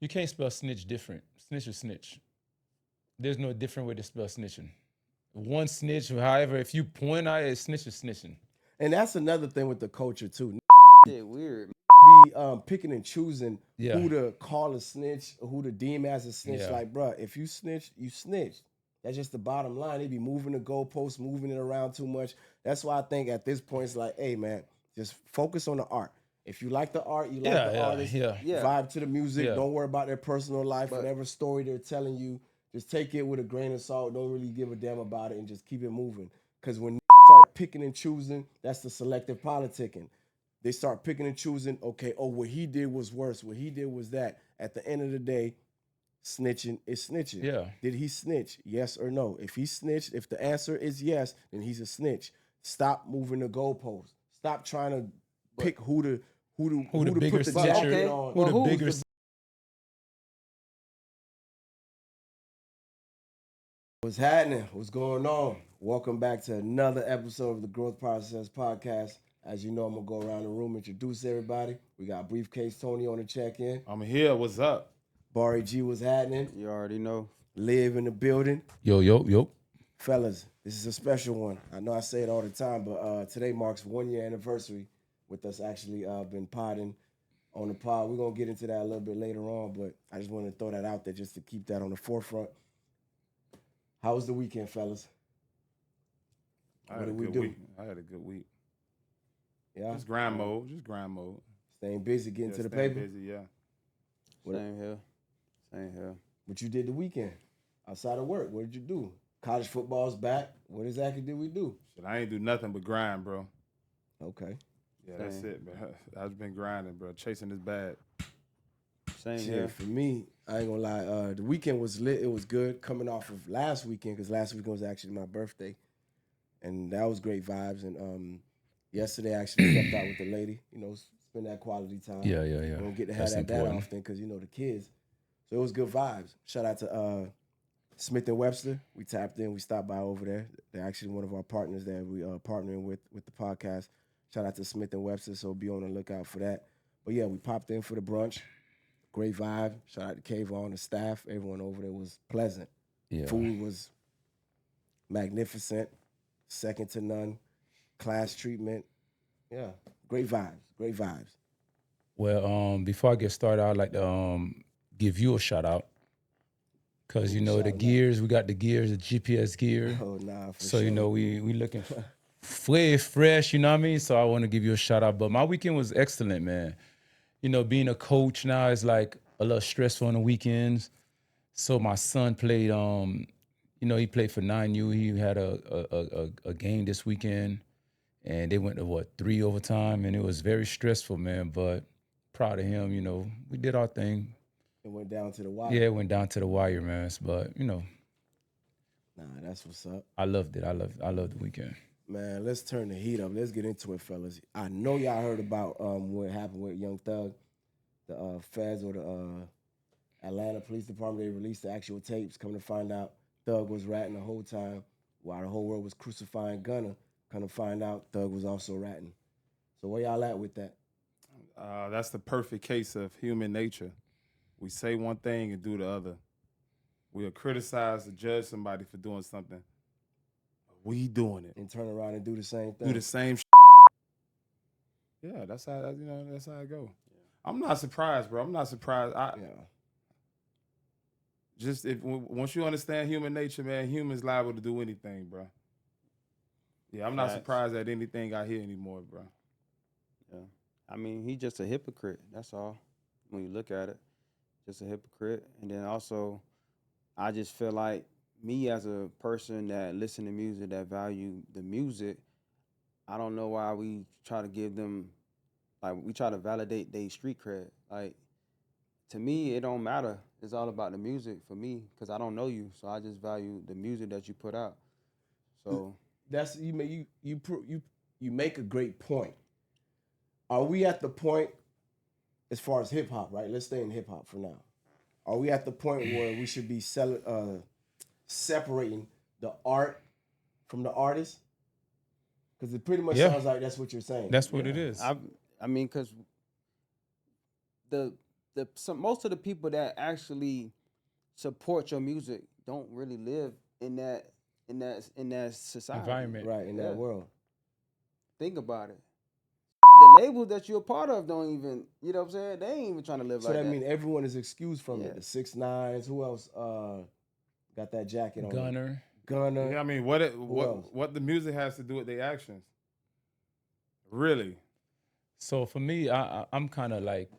You can't spell snitch different. Snitch or snitch. There's no different way to spell snitching. One snitch, however, if you point out it, snitch is snitching. And that's another thing with the culture too. Shit, weird. Be picking and choosing Yeah. who to call a snitch or who to deem as a snitch. Yeah. Like, bruh, if you snitch, you snitch. That's just the bottom line. They be moving the goalposts, moving it around too much. That's why I think at this point it's like, hey man, just focus on the art. If you like the art, you like Yeah, the yeah, artist, yeah. Yeah. vibe to the music. Yeah. Don't worry about their personal life, But- whatever story they're telling you. Just take it with a grain of salt. Don't really give a damn about it and just keep it moving. Because when start picking and choosing, that's the selective politicking. They start picking and choosing, okay, oh, what he did was worse. What he did was that. At the end of the day, snitching is snitching. Yeah. Did he snitch? Yes or no? If he snitched, if the answer is yes, then he's a snitch. Stop moving the goalposts. Stop trying to pick who to bigger put the snitcher, jacket on. who the who's bigger the- What's happening? What's going on? Welcome back to another episode of the Growth Process Podcast. As you know, I'm gonna go around the room, introduce everybody. We got Briefcase Tony on the check-in. I'm here. What's up? Bari G was happening. You already know. Live in the building. Yo. Fellas, this is a special one. I know I say it all the time, but today marks 1 year anniversary with us actually been podding on the pod. We're gonna get into that a little bit later on, but I just wanted to throw that out there just to keep that on the forefront. How was the weekend, fellas? I What had a did we good do? week. I had a good week. Yeah, Just grind mode. Just grind mode. staying busy, getting Yeah, to the staying paper. busy, yeah. What- Same here. Same here. What you did the weekend outside of work? What did you do? College football's back. What exactly did we do? Shit, I ain't do nothing but grind, bro. Okay. Yeah, that's Same. it, bro. I've been grinding, bro. Chasing this bag. Same Shit, here. for me, I ain't gonna lie. The weekend was lit. It was good. Coming off of last weekend, because last weekend was actually my birthday, and that was great vibes. And yesterday, I actually stepped out with the lady. You know, spend that quality time. Yeah. We don't get to have That's that important. often because you know the kids. So it was good vibes. Shout out to Smith and Webster. We tapped in. We stopped by over there. They're actually one of our partners that we are partnering with the podcast. Shout out to Smith and Webster. So be on the lookout for that. But yeah, we popped in for the brunch. Great vibe. Shout out to K-Von, the staff. Everyone over there was pleasant. Yeah. Food was magnificent, second to none. Class treatment. Yeah, great vibes. Great vibes. Well, before I get started, I'd like to give you a shout out. Cause you know Shout the out. gears, we got the gears, the GPS gear. Oh nah, for So sure. you know we looking way fresh, you know what I mean? So I want to give you a shout out. But my weekend was excellent, man. You know, being a coach now is like a little stressful on the weekends. So my son played, he played for 9U. He had a game this weekend, and they went to 3 overtime, and it was very stressful, man. But proud of him. You know, we did our thing. It went down to the wire. Yeah, it went down to the wire, man. But you know, Nah, that's what's up. I loved it. I loved the weekend. Man, let's turn the heat up. Let's get into it, fellas. I know y'all heard about what happened with Young Thug. The feds or the Atlanta Police Department, they released the actual tapes. Come to find out, Thug was ratting the whole time while the whole world was crucifying Gunna. Come to find out, Thug was also ratting. So where y'all at with that? That's the perfect case of human nature. We say one thing and do the other. We'll criticize or judge somebody for doing something. But we doing it. And turn around and do the same thing. Do the same Yeah, that's how that's how it go. I'm not surprised, bro. I'm not surprised. Yeah. Just once you understand human nature, man, humans liable to do anything, bro. Yeah, I'm not Facts. surprised at anything I hear anymore, bro. Yeah. I mean, he's just a hypocrite. That's all. When you look at it, just a hypocrite. And then also, I just feel like me as a person that listen to music, that value the music, I don't know why we try to give them, like, we try to validate their street cred. Like, to me, it don't matter. It's all about the music for me because I don't know you. So I just value the music that you put out. So That's you make a great point. Are we at the point as far as hip hop, right? Let's stay in hip hop for now. Are we at the point where we should be separating the art from the artist? Because it pretty much sounds like that's what you're saying. That's what it is. I mean, because the most of the people that actually support your music don't really live in that society. Environment. Right, in that world. Think about it. The labels that you're a part of don't even, you know what I'm saying? They ain't even trying to live So like that that. means everyone is excused from Yeah. it. The 6ix9ines, who else got that jacket on? Gunner. Gunner. Yeah, I mean, else? what the music has to do with their actions? Really? So for me, I'm kind of like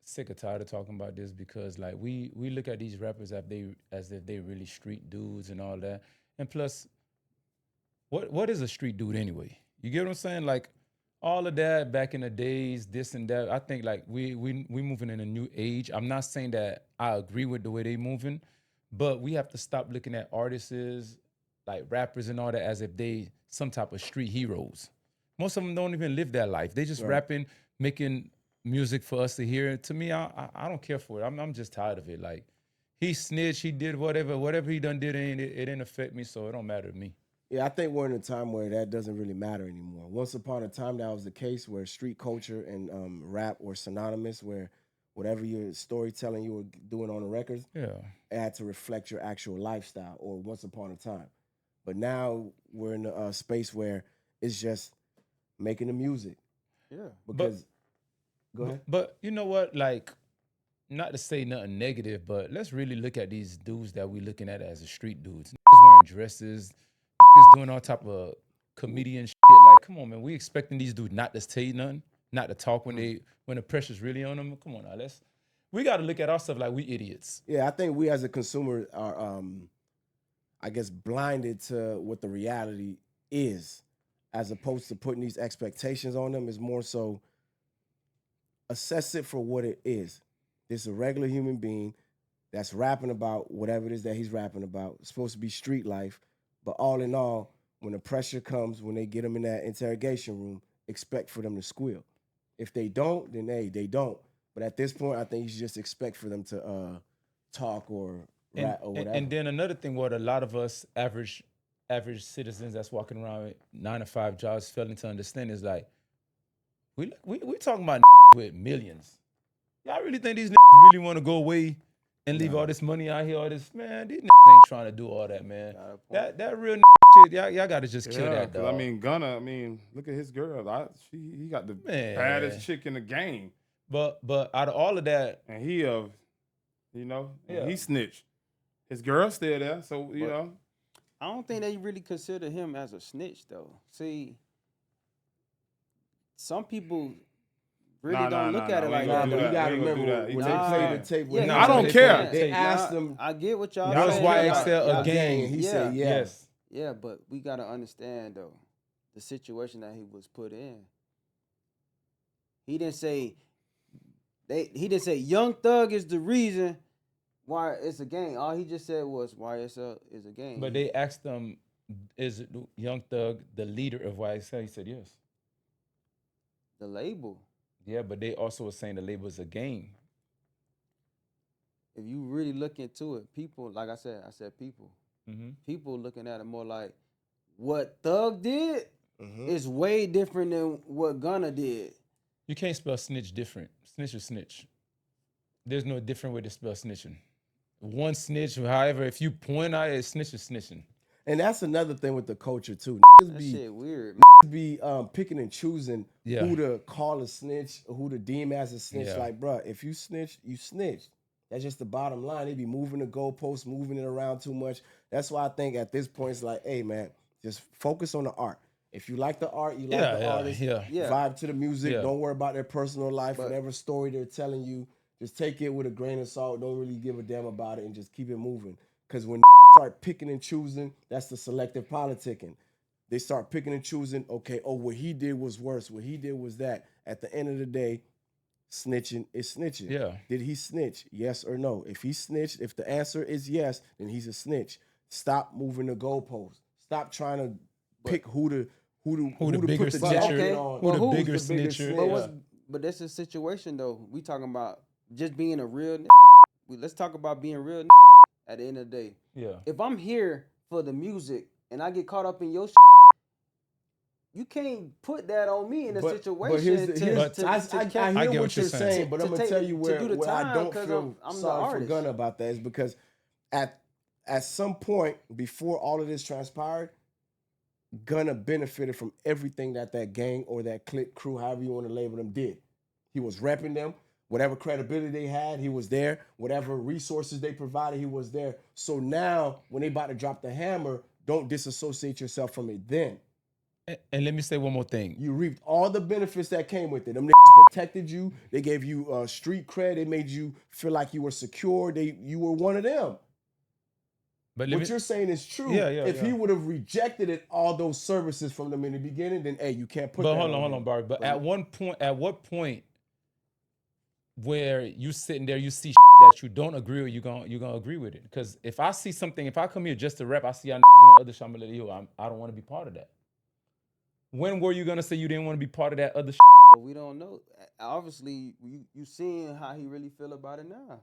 sick or tired of talking about this because like we look at these rappers as if they really street dudes and all that. And plus, what is a street dude anyway? You get what I'm saying? Like all of that back in the days, this and that. I think like we moving in a new age. I'm not saying that I agree with the way they moving, but we have to stop looking at artists like rappers and all that as if they some type of street heroes. Most of them don't even live that life. They just Right. rapping, making music for us to hear. To me, I don't care for it. I'm just tired of it. Like he snitched, he did whatever he done did, it didn't affect me, so it don't matter to me. Yeah, I think we're in a time where that doesn't really matter anymore. Once upon a time, that was the case where street culture and rap were synonymous, where whatever your storytelling you were doing on the records, Yeah. it had to reflect your actual lifestyle, or once upon a time. But now we're in a space where it's just making the music. Yeah. Because, go ahead. But you know what? Like, not to say nothing negative, but let's really look at these dudes that we looking at as a street dudes. Niggas wearing dresses, niggas doing all type of comedian shit. Like, come on, man. We expecting these dudes not to say nothing, not to talk when the pressure's really on them. Come on now, we got to look at ourselves like we idiots. Yeah, I think we as a consumer are, I guess, blinded to what the reality is, as opposed to putting these expectations on them. Is more so assess it for what it is. This is a regular human being that's rapping about whatever it is that he's rapping about. It's supposed to be street life, but all in all, when the pressure comes, when they get them in that interrogation room, expect for them to squeal. If they don't, then they don't. But at this point, I think you should just expect for them to talk or rap or whatever. And then another thing, what a lot of us average citizens that's walking around with 9-to-5 jobs failing to understand is like, we talking about with millions. Y'all really think these really want to go away and leave all this money out here? All this, man, these ain't trying to do all that, man. That real shit, y'all got to just kill that, 'cause dog. I mean, Gunna, look at his girl. He got the baddest chick in the game. But out of all of that, and he he snitched. His girl's still there, so you know. I don't think they really consider him as a snitch though. See, some people really don't look at it like that. But you gotta remember when they played the tape. With him, I don't care. They asked him. I get what y'all. That was saying. YXL a game. He said yes. Yeah, but we gotta understand though the situation that he was put in. He didn't say Young Thug is the reason why it's a game. All he just said was YSL is a game. But they asked him, is Young Thug the leader of YSL? He said yes. The label. Yeah, but they also were saying the label is a game. If you really look into it, people, like I said people. Mm-hmm. People looking at it more like what Thug did is way different than what Gunna did. You can't spell snitch different. Snitch or snitch. There's no different way to spell snitching. One snitch, however, if you point out it, snitch is snitching. And that's another thing with the culture too. That shit weird. Be picking and choosing who to call a snitch or who to deem as a snitch. Yeah. Like, bruh, if you snitch, you snitch. That's just the bottom line. They be moving the goalposts, moving it around too much. That's why I think at this point it's like, hey man, just focus on the art. If you like the art, you like the artist. Vibe to the music. Yeah. Don't worry about their personal life, whatever story they're telling you. Just take it with a grain of salt. Don't really give a damn about it and just keep it moving. Because when start picking and choosing, that's the selective politicking. They start picking and choosing, okay, what he did was worse. What he did was that. At the end of the day, snitching is snitching. Yeah. Did he snitch? Yes or no? If he snitched, if the answer is yes, then he's a snitch. Stop moving the goalposts. Stop trying to pick who to bigger put the snitcher, jacket on. who the Who's bigger bigger snitcher. But that's a situation though. We talking about just being a real. Let's talk about being real. At the end of the day, Yeah. if I'm here for the music and I get caught up in your, you can't put that on me in a But situation here's to I catch- hear I get what you're saying, but to I'm gonna take- tell you to where, do the where I time, don't 'cause feel I'm the sorry for artist. Gunna about that is because at some point before all of this transpired, Gunna benefited from everything that gang or that clique crew, however you want to label them, did. He was repping them. Whatever credibility they had, he was there. Whatever resources they provided, he was there. So now, when they about to drop the hammer, don't disassociate yourself from it then. And let me say one more thing. You reaped all the benefits that came with it. Them niggas protected you. They gave you street cred. They made you feel like you were secure. You were one of them. But What you're saying is true. Yeah, if he would have rejected all those services from them in the beginning, then hey, you can't put But that hold on on, him. Bari. But at what point where you sitting there, you see that you don't agree with, you're gonna agree with it? Because if I see something, if I come here just to rap, I see y'all doing other shit, I'm gonna let you. I don't want to be part of that. When were you gonna say you didn't want to be part of that other shit? But we don't know. Obviously, you seeing how he really feel about it now.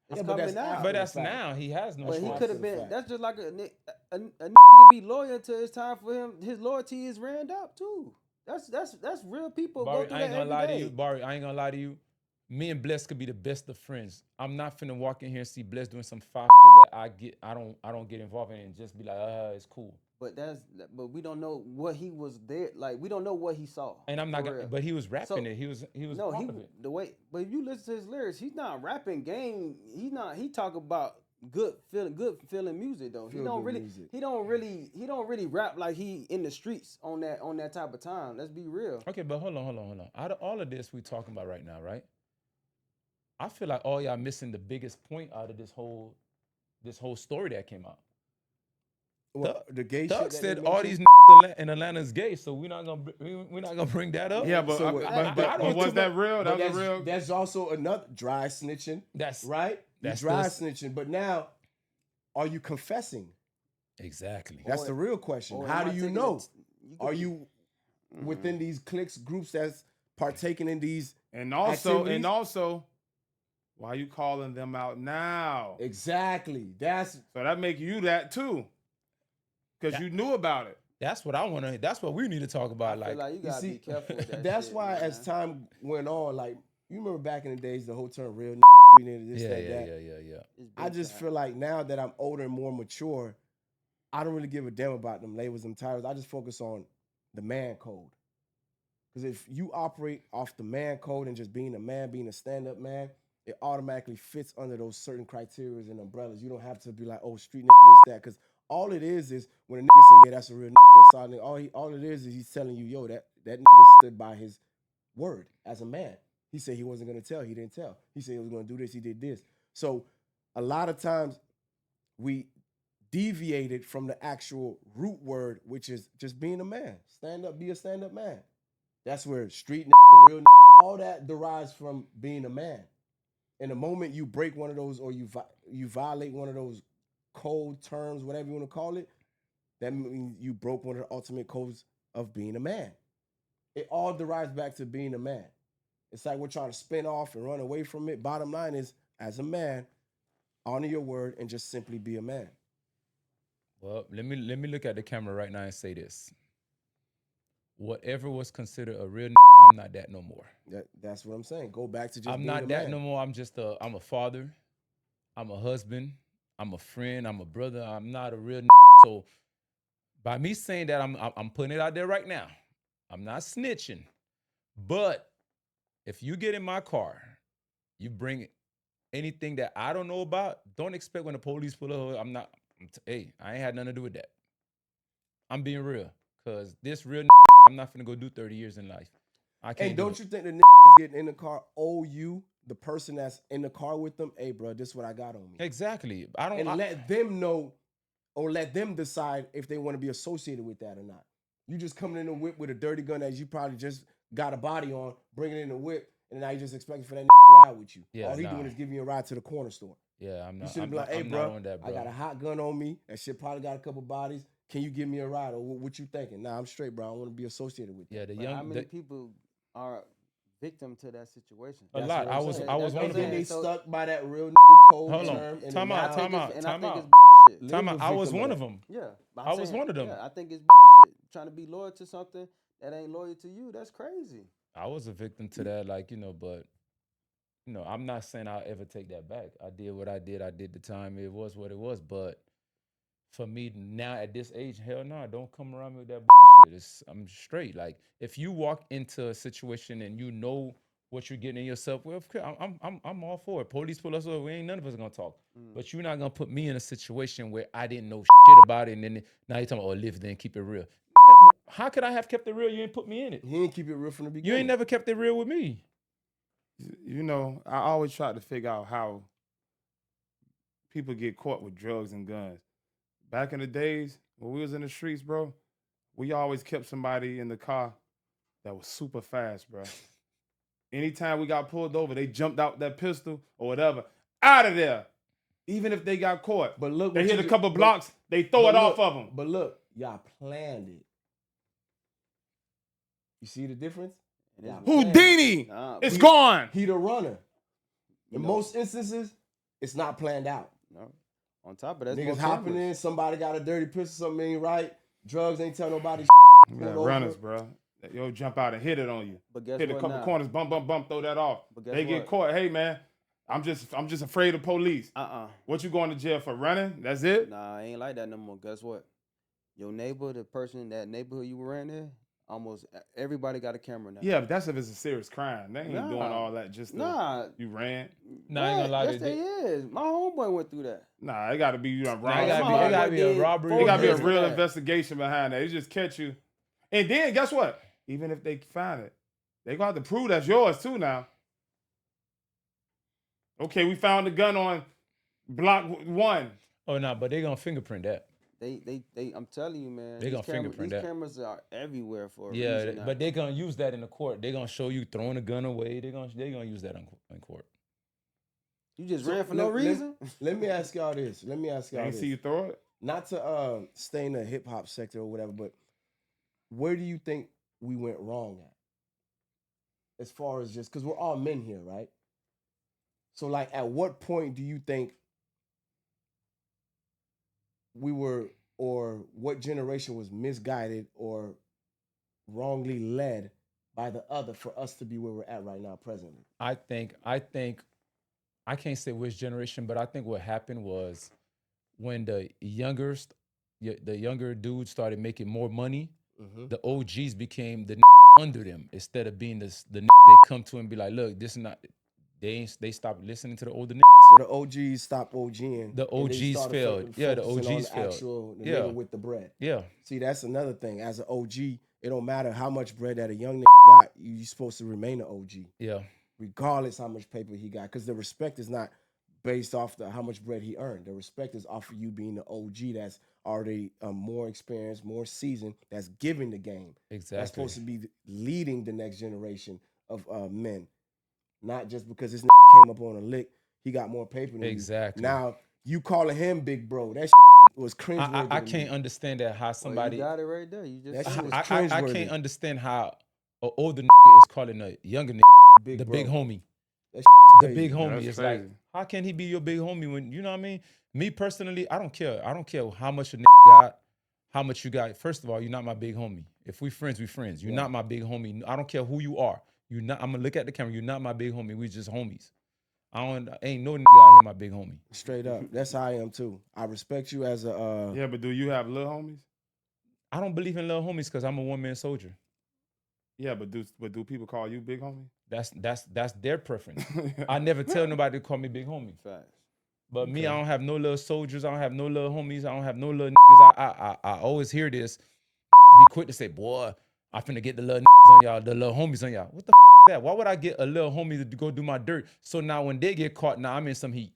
It's Yeah, but coming that's out. after But the that's fact. now. He has no But he choice. could after have the been. fact. That's just like a nigga could be loyal until it's time for him. His loyalty is ran up too. That's real people Bari, go through I ain't that gonna every lie day. to you. Bari, I ain't gonna lie to you. Me and Bless could be the best of friends. I'm not finna walk in here and see Bless doing some foul shit that I don't get involved in and just be like, it's cool. But we don't know what he was there. Like we don't know what he saw. And I'm not for gonna, real. but he was rapping So- it. He was No, part of it. the way. But if you listen to his lyrics, he's not rapping game. He's not. He talk about good feeling music though. Feel good music. He don't really rap like he in the streets on that type of time. Let's be real. Okay, but hold on. Out of all of this we talking about right now, right? I feel like all y'all missing the biggest point out of this whole story that came out. Well, the gay Thug shit that said they all mentioned? these in Atlanta is gay, so we're not gonna bring that up. Yeah, but So I but don't was too that much- real? That But was real. that's also another dry snitching, That's right? You that's dry still- snitching, but now, are you confessing? exactly. That's Or- the real question. or How am I do you taking know? it- you could Are be- you within these cliques, groups that's partaking in these? And also, activities? why you calling them out now? Exactly. That's So that make you that too, because you knew about it. That's what I want to. That's what we need to talk about. I feel like you you gotta see. be careful with that. That's shit, why, man. as time went on, like you remember back in the days, the whole term real treating this, yeah, that, yeah, that. yeah. It's I big just time. feel like now that I'm older and more mature, I don't really give a damn about them labels and titles. I just focus on the man code. Because if you operate off the man code and just being a man, being a stand-up man, it automatically fits under those certain criteria and umbrellas. You don't have to be like, oh, street nigga, this, that. Because all it is when a nigga say, yeah, that's a real nigga, solid nigga, all it is he's telling you, yo, that nigga stood by his word as a man. He said he wasn't going to tell. He didn't tell. He said he was going to do this. He did this. So a lot of times we deviated from the actual root word, which is just being a man. Stand up, be a stand-up man. That's where street real all that derives from being a man. And the moment you break one of those or you violate one of those code terms, whatever you want to call it, that means you broke one of the ultimate codes of being a man. It all derives back to being a man. It's like we're trying to spin off and run away from it. Bottom line is, as a man, honor your word and just simply be a man. Well, let me look at the camera right now and say this. Whatever was considered a real, I'm not that no more. That's what I'm saying. Go back to just I'm being not a that man. no more. I'm a father. I'm a husband. I'm a friend. I'm a brother. I'm not a real. So by me saying that, I'm putting it out there right now. I'm not snitching. But if you get in my car, you bring anything that I don't know about, don't expect when the police pull up, hey, I ain't had nothing to do with that. I'm being real. Because this real I'm not finna go do 30 years in life. I can't. And don't you think the getting in the car owe you, the person that's in the car with them, hey, bro, this is what I got on me. Exactly. Let them know or let them decide if they want to be associated with that or not. You just coming in the whip with a dirty gun that you probably just got a body on, bringing it in the whip, and now you just expecting for that to ride with you. Yeah, All he doing is giving you a ride to the corner store. Yeah, I'm not. You should I'm be like, hey, I'm bro, not on that, bro. I got a hot gun on me. That shit probably got a couple bodies. Can you give me a ride? Or what you thinking? Nah, I'm straight, bro. I don't want to be associated with that. Yeah, the But how young. many people are victim to that situation? A That's lot. what I'm I was saying. one And of then them. they So- stuck by that real code Hold on. term. And Time then out, now- time out. And Time I think out. it's bullshit. Time out. Live a I was victim one of of them. Yeah, but I was one of them. Yeah, I think it's bullshit. Trying to be loyal to something that ain't loyal to you, that's crazy. I was a victim to that, like, but I'm not saying I'll ever take that back. I did what I did. I did the time. It was what it was. But for me now at this age, hell no, don't come around me with that bullshit. I'm straight. Like if you walk into a situation and you know what you're getting in yourself, well, I'm all for it. Police pull us over, we ain't none of us gonna talk. But you're not gonna put me in a situation where I didn't know shit about it, and then now you're talking about live then keep it real. How could I have kept it real? You ain't put me in it. He ain't keep it real from the You beginning. ain't never kept it real with me. I always try to figure out how people get caught with drugs and guns. Back in the days when we was in the streets, bro, we always kept somebody in the car that was super fast, bro. Anytime we got pulled over, they jumped out that pistol or whatever, out of there. Even if they got caught. But look, They what hit you a do- couple but- blocks, they throw but it look- off of them. But look, y'all planned it. You see the difference? Y'all planned it. Houdini, Nah, it's he- gone. He the runner. You In know- most instances, it's not planned out. No. On top of that, Niggas hopping in, somebody got a dirty pistol, something ain't right. Drugs ain't tell nobody. We pulled got over. runners, bro. Yo, jump out and hit it on you. But guess Hit a what couple now? corners, bump, bump, bump, throw that off. But guess They get what? caught. Hey, man, I'm just afraid of police. What you going to jail for? Running? That's it? Nah, I ain't like that no more. Guess what? Your neighbor, the person in that neighborhood you were in there, almost everybody got a camera now. Yeah, but that's if it's a serious crime. They ain't Nah. doing all that just to, Nah. you ran. Nah, I ain't gonna lie, Yes, they is. My homeboy went through that. Nah, it got to be you done Nah, robbed it gotta be, somebody. it gotta be a did robbery. four It got to be a years real for that. investigation behind that. They just catch you. And then, guess what? Even if they find it, they going to have to prove that's yours too now. Okay, we found the gun on block 1. Oh no, but they gonna fingerprint that. They I'm telling you, man. They these gonna fingerprint these that. cameras are everywhere for a Yeah, reason now. but they gonna use that in the court. They gonna show you throwing a gun away. They gonna use that in court. You just So ran for no reason? Let me ask y'all this. They ain't see you throw it? Not to stay in the hip hop sector or whatever, but where do you think we went wrong at? As far as just because we're all men here, right? So, like, at what point do you think we were, or what generation was misguided or wrongly led by the other for us to be where we're at right now, presently? I think I can't say which generation, but I think what happened was when the younger dudes started making more money, the OGs became the under them instead of being the they come to and be like, look, this is not. They stopped listening to the older niggas. So the OGs stopped OGing. The and they OGs started failed. Yeah, the focusing on OGs failed. The Yeah. nigga with the bread. Yeah, See, that's another thing. As an OG, it don't matter how much bread that a young nigga got. You supposed to remain an OG, yeah, regardless how much paper he got. Because the respect is not based off how much bread he earned. The respect is off of you being the OG that's already more experienced, more seasoned, that's giving the game. exactly. That's supposed to be leading the next generation of men. Not just because this came up on a lick, he got more paper than Exactly. you. Now, you calling him big bro, that was cringeworthy. I to me. can't understand that how somebody. You got it right there. You just That said shit it. was I cringeworthy. can't understand how an older is calling a younger Big the bro. big homie. That The crazy. big homie. that's It's like, crazy. how can he be your big homie when you know what I mean? Me personally, I don't care. I don't care how much a got, how much you got. First of all, you're not my big homie. If we friends, we friends. You're Yeah. not my big homie. I don't care who you are. You not. I'm gonna look at the camera. You're not my big homie. We just homies. Ain't no out here my big homie. Straight up. That's how I am too. I respect you as a Yeah, but do you have little homies? I don't believe in little homies because I'm a one man soldier. Yeah, but do people call you big homie? That's their preference. I never tell nobody to call me big homie. Facts. But me, I Okay. don't have no little soldiers. I don't have no little homies. I don't have no little niggas. I always hear this. Be quick to say, boy, I finna get the little niggas on y'all, the little homies on y'all. What the is that? Why would I get a little homie to go do my dirt? So now when they get caught, now I'm in some heat.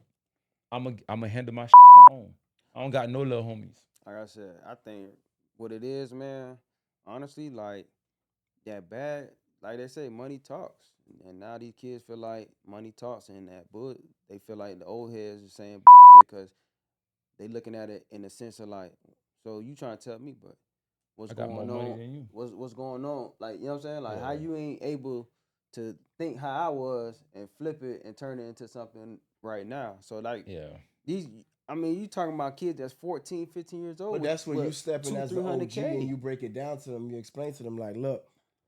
I'ma handle my on my own. I don't got no little homies. Like I said, I think what it is, man, honestly, like that bad, like they say, money talks. And now these kids feel like money talks and that bull, they feel like the old heads are saying because they looking at it in the sense of like, so you trying to tell me, but what's I got going more money on? than you. What's going on? Like, you know what I'm saying? Like how Yeah. you ain't able to think how I was and flip it and turn it into something right now. So like Yeah. these, I mean, you talking about kids that's 14, 15 years old. But that's where you with step in as the 200K. OG and you break it down to them. You explain to them like, look,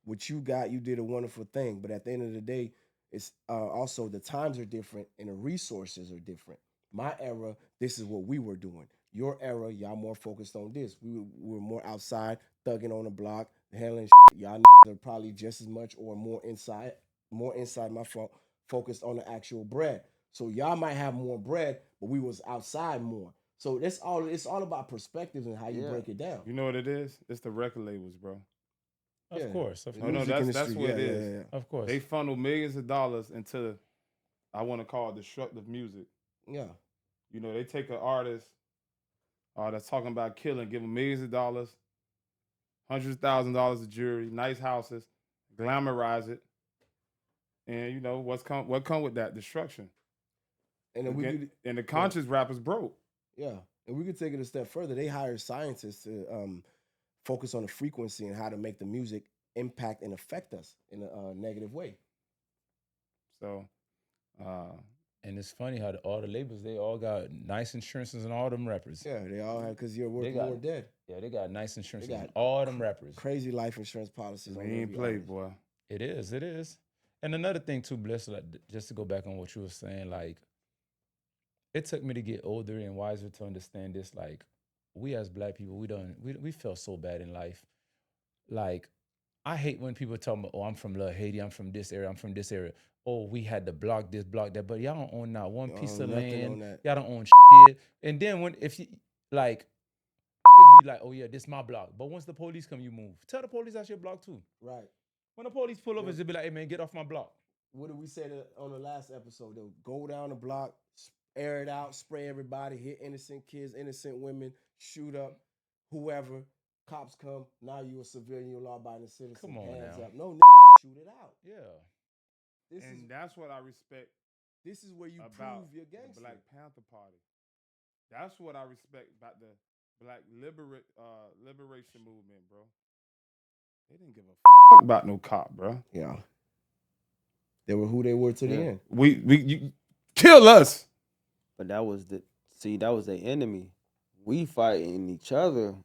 what you got, you did a wonderful thing. But at the end of the day, it's also the times are different and the resources are different. My era, this is what we were doing. Your era, y'all more focused on this. We were more outside, thugging on the block, handling shit. Y'all are probably just as much or more inside my fault, focused on the actual bread. So y'all might have more bread, but we was outside more. So that's all. It's all about perspectives and how you Yeah. break it down. You know what it is? It's the record labels, bro. Of Yeah. course, of The course, No, music that's industry, what yeah, it is. yeah, yeah. of course. They funnel millions of dollars into, I want to call it destructive music. Yeah. You know, they take an artist that's talking about killing, give them millions of dollars, $100,000 of jewelry, nice houses, glamorize it, and you know what come with that destruction. And then we could, And the conscious rappers broke. yeah, and we could take it a step further. They hire scientists to focus on the frequency and how to make the music impact and affect us in a negative way. So, And it's funny how all the labels, they all got nice insurances and all them rappers. Yeah, they all have because you're worth They got more dead. Yeah, they got nice insurances got on all them rappers. Crazy life insurance policies. we on ain't every play, artist. boy. It is, it is. And another thing too, Bliss, like, just to go back on what you were saying, like, it took me to get older and wiser to understand this. Like, we as black people, we felt so bad in life. Like, I hate when people tell me, oh, I'm from Little Haiti, I'm from this area, I'm from this area. Oh, we had to block this, block that, but y'all don't own not one Y'all piece own of nothing on land. that. Y'all don't own shit. And then if you, like, be like, oh yeah, this my block. But once the police come, you move. Tell the police that's your block too. Right. When the police pull over, Yeah. they'll be like, hey man, get off my block. What did we say on the last episode? They'll go down the block, air it out, spray everybody, hit innocent kids, innocent women, shoot up whoever. Cops come. Now you a civilian, you're a law-abiding citizen. Come on hands now. up. No, nigga, shoot it out. Yeah. That's what I respect This is where you about prove your the gangster. Black Panther Party. That's what I respect about the Black liberation movement, bro. They didn't give a about no cop, bro. Yeah. They were who they were to the end. You kill us. But that was the enemy. We fighting each other.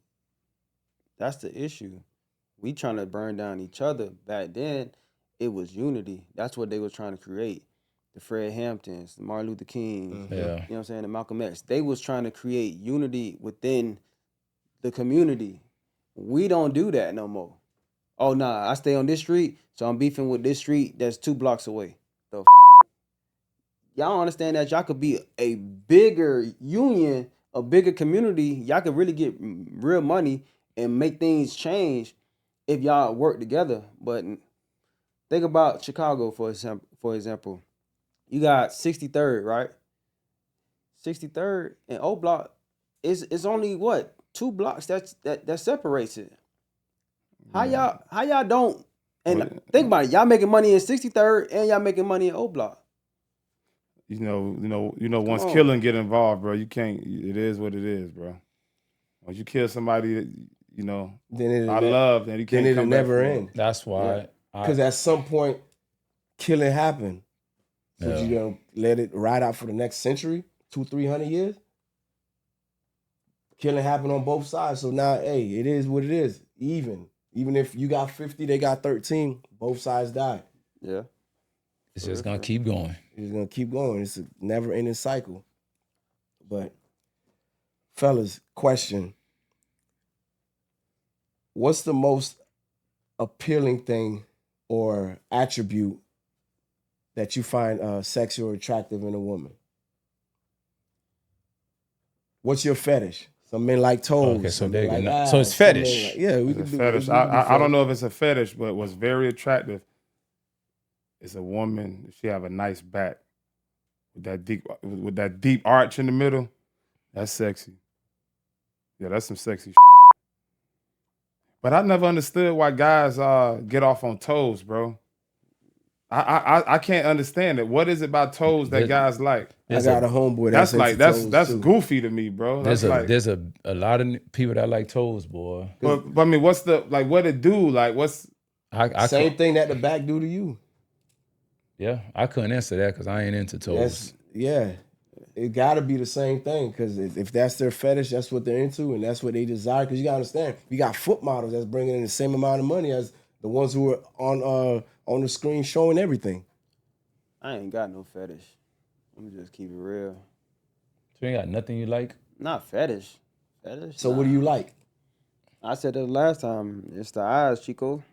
That's the issue. We trying to burn down each other. Back then, it was unity. That's what they were trying to create. The Fred Hamptons, the Martin Luther Kings, Yeah. you know what I'm saying, the Malcolm X. They was trying to create unity within the community. We don't do that no more. Oh, nah, I stay on this street, so I'm beefing with this street that's 2 blocks away. Y'all understand that y'all could be a bigger union, a bigger community. Y'all could really get real money and make things change if y'all work together. But think about Chicago, for example. You got 63rd, right? 63rd and O Block is only what? 2 blocks that separates it. How y'all don't think about it. Y'all making money in 63rd and y'all making money in O Block. You know. Once killing get involved, bro, you can't. It is what it is, bro. Once you kill somebody that Then love, then you can't it'll come back never from it. end. That's why. Because at some point, killing happened. So Yeah. you gonna let it ride out for the next century, 200-300 years? Killing happened on both sides. So now, hey, it is what it is. Even if you got 50, they got 13. Both sides died. Yeah. It's just gonna keep going. It's gonna keep going. It's a never-ending cycle. But, fellas, question: what's the most appealing thing or attribute that you find sexy or attractive in a woman? What's your fetish? Some men like toes. Okay, so some men there you like go. So it's ass, some men fetish. like- yeah, we It's a could do fetish. we could do I don't know if it's a fetish, but what's very attractive is a woman. If she have a nice back with that deep arch in the middle, that's sexy. Yeah, that's some sexy. But I never understood why guys get off on toes, bro. I can't understand it. What is it about toes that guys like? I got a homeboy That's into like toes, that's too. goofy to me, bro. That's There's a lot of people that like toes, boy. But I mean, what's the what it do? Like, what's same thing that the back do to you. Yeah, I couldn't answer that because I ain't into toes. It got to be the same thing because if that's their fetish, that's what they're into and that's what they desire. Because you got to understand, you got foot models that's bringing in the same amount of money as The ones who are on the screen showing everything. I ain't got no fetish. Let me just keep it real. So you ain't got nothing you like? Not fetish. Fetish? So Nah. what do you like? I said it last time. It's the eyes, Chico.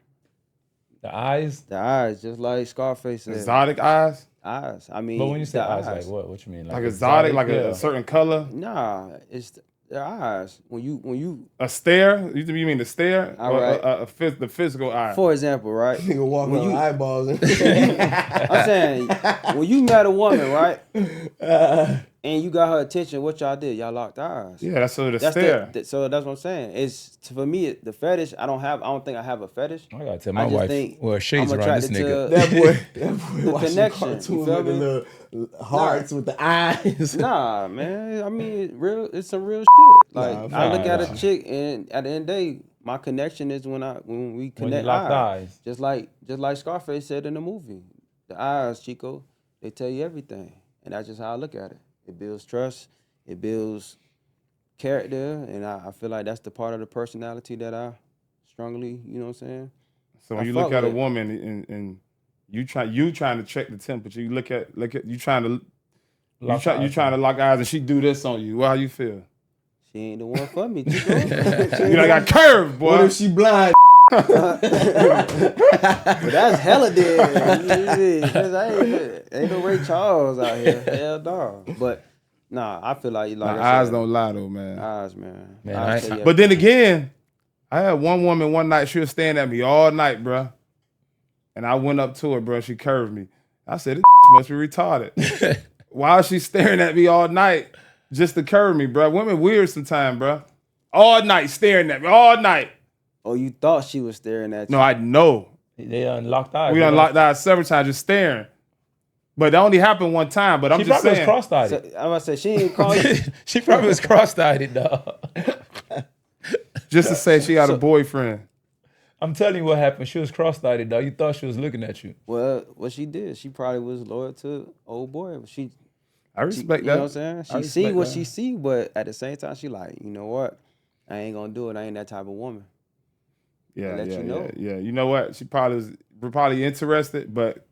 The eyes? The eyes, just like Scarface said. Exotic eyes? Eyes. I mean, But when you say the eyes, like what? What you mean? Like exotic, like yeah. a certain color? Nah, it's the eyes. When you. A stare? You mean the stare? All or right. the physical eye? For example, right? Nigga walking When on you- eyeballs. I'm saying when you met a woman, right? And you got her attention, what y'all did? Y'all locked eyes. Yeah, that's sort of That's stare. so that's what I'm saying. It's for me the fetish. I don't think I have a fetish. I gotta tell my just wife. think Well, shades I'm around this attracted nigga. to- that boy watching connection, you cartoons feel with the me? little hearts with the eyes. Nah, man. I mean, it's some real shit. Like Nah, I look at nah. a chick, and at the end of the day, my connection is when we When you connect locked eyes. Just like Scarface said in the movie, the eyes, Chico, they tell you everything, and that's just how I look at it. It builds trust, it builds character, and I feel like that's the part of the personality that I strongly, you know what I'm saying? So I when you fuck look at a with it. woman and you trying to check the temperature, you look at you trying to Lock you eyes. trying to lock eyes and she do this on you. Well, how you feel? She ain't the one for me, Chico. You like got curved, boy. What if she blind? But that's hella dead. Ain't no Ray Charles out here. Hell no. But nah, I feel like Nah, I eyes said, don't lie though, man. eyes, man. Man, Eyes I- tell you But then again, I had one woman one night. She was staring at me all night, bruh. And I went up to her, bruh. She curved me. I said, "This must be retarded. Why is she staring at me all night just to curve me, bruh? Women weird sometimes, bruh. All night staring at me, all night. Oh, you thought she was staring at you. No, I know. They unlocked eyes. We you know? unlocked eyes several times just staring. But that only happened one time. But I'm She just probably was saying. cross-eyed. So, I'm about to say, she ain't call you. She probably was cross-eyed, dog. Just to say she had a boyfriend. I'm telling you what happened. She was cross-eyed, dog. You thought she was looking at you. Well, what she did, she probably was loyal to old boy. She I respect you that. know what I'm saying? I She see respect what that. she see, but at the same time, she like, you know what? I ain't gonna do it. I ain't that type of woman. Yeah, let you know. yeah. You know what? She probably was interested, but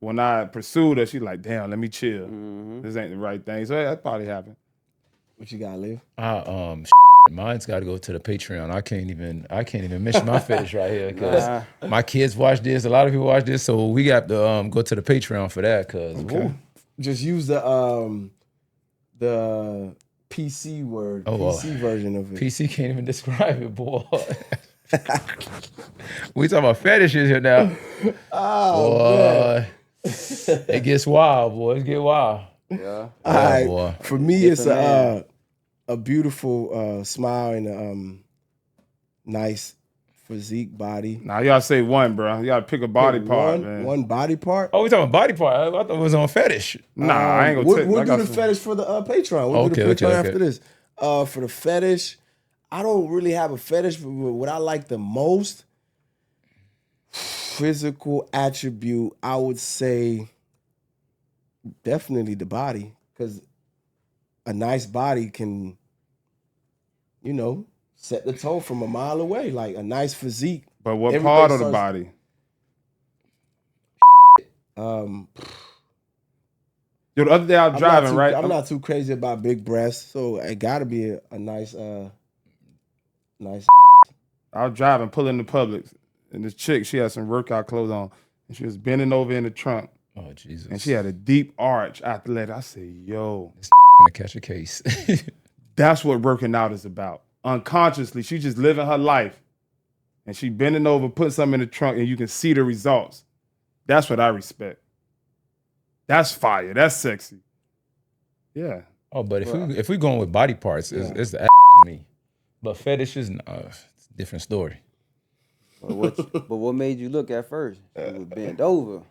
when I pursued her, she like, damn, let me chill. Mm-hmm. This ain't the right thing. So that probably happened. What you got, Liv? Mine's got to go to the Patreon. I can't even mention my fetish right here because my kids watch this. A lot of people watch this, so we got to go to the Patreon for that. Cause Okay. Just use the PC word, PC version of it. PC can't even describe it, boy. We talking about fetishes here now. Boy, it gets wild, boy. It get wild. Yeah. All right. boy. For me, Different it's a beautiful smile and a nice physique body. Now y'all say one, bro. You gotta pick a body part, man. One body part. Oh, we talking body part. I thought it was on fetish. Nah, I ain't gonna take. We'll I do got the some- fetish for the Patreon. We'll do the Okay, Patreon okay. after this. For the fetish, I don't really have a fetish. But what I like the most, physical attribute, I would say definitely the body. Because a nice body can, set the tone from a mile away. Like a nice physique. But what Everything part of the starts- body? Yo, the other day I was driving, right? I'm not too crazy about big breasts, so it got to be a nice, nice. I was driving, pulling the Publix, and this chick, she had some workout clothes on, and she was bending over in the trunk, Oh Jesus! and she had a deep arch athletic. I said, yo, gonna catch a case. that's what working out is about. Unconsciously, she just living her life, and she bending over, putting something in the trunk, and you can see the results. That's what I respect. That's fire. That's sexy. Yeah. Oh, but if we going with body parts, it's the for me. But fetishes, it's a different story. But what made you look at first? She was bent over.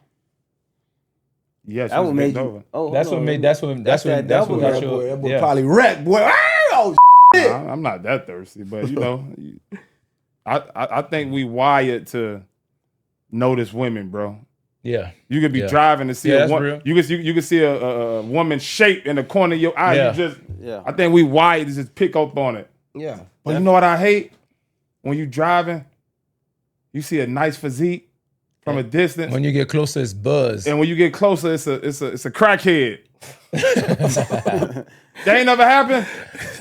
Yeah, she That was what made bent you. over. Oh, That's hold what on. made. That's what got That your. boy, that boy yeah. probably wrecked, boy. Oh, shit. Nah, I'm not that thirsty, but I think we wired to notice women, bro. Yeah. You could be Yeah. driving to see Yeah, a that's woman. real. You could see a woman's shape in the corner of your eye. Yeah. Yeah. I think we wired to just pick up on it. Yeah. But you know what I hate? When you driving, you see a nice physique from a distance. When you get closer, it's buzz. And when you get closer, it's a crackhead. That ain't never happened.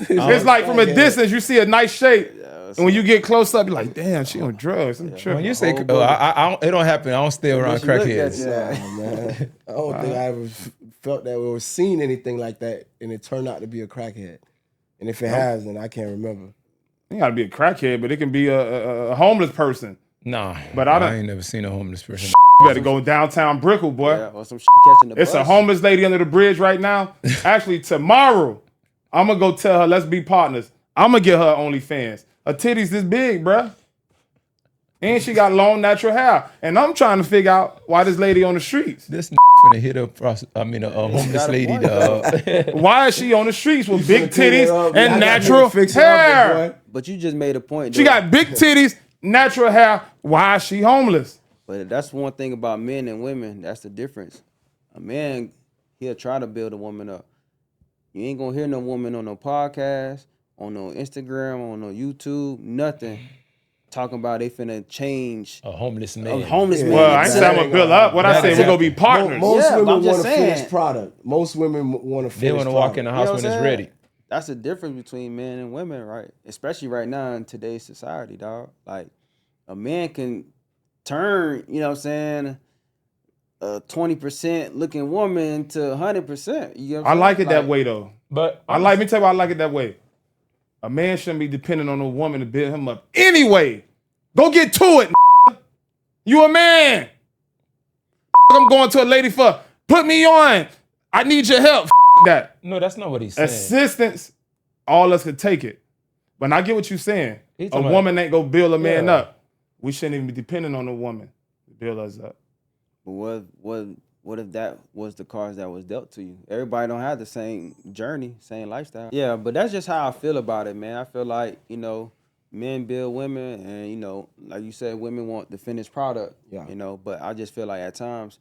It's like from a distance, you see a nice shape, and when you get close up, you're like, "Damn, she on drugs." I'm tripping. When you say, it don't happen. I don't stay around crackheads. Nah, man. I don't think I ever felt that or seen anything like that, and it turned out to be a crackhead. And if it has, then I can't remember. You gotta be a crackhead, but it can be a homeless person. Nah, but I ain't never seen a homeless person. You better go downtown Brickell, boy. Yeah, or some catching the It's bus. a homeless lady under the bridge right now. Actually, tomorrow, I'm gonna go tell her, let's be partners. I'm gonna get her OnlyFans. Her titties this big, bruh. And she got long natural hair. And I'm trying to figure out why this lady on the streets. This finna hit a homeless lady, dog. Why is she on the streets with big titties Yeah, and I got natural to fix her up, hair? boy. But you just made a point. She though. got big titties, natural hair. Why is she homeless? But that's one thing about men and women. That's the difference. A man, he'll try to build a woman up. You ain't gonna hear no woman on no podcast, on no Instagram, on no YouTube, nothing talking about they finna change A homeless man. a homeless man. Well, I ain't saying I'm gonna build up. What I said, we're gonna be partners. Most Yeah, but I'm women just want a saying. finished product. Most women want a finished They want to walk in the house You know when what it's I'm ready. saying? That's the difference between men and women, right? Especially right now in today's society, dog. Like a man can turn, you know what I'm saying, a 20% looking woman to 100%. You know what I I'm like saying? it that way though. But Let me tell you why I like it that way. A man shouldn't be dependent on a woman to build him up. Anyway, go get to it. You a man. I'm going to a lady for put me on. I need your help. That no, that's not what he's saying. assistance, all us could take it. But I get what you're saying. He A talking woman ain't gonna build a man Yeah. up. We shouldn't even be dependent on a woman to build us up. But what if that was the cards that was dealt to you? Everybody don't have the same journey, same lifestyle. Yeah, but that's just how I feel about it, man. I feel like, you know, men build women and, you know, like you said, women want the finished product. Yeah. You know, but I just feel like at times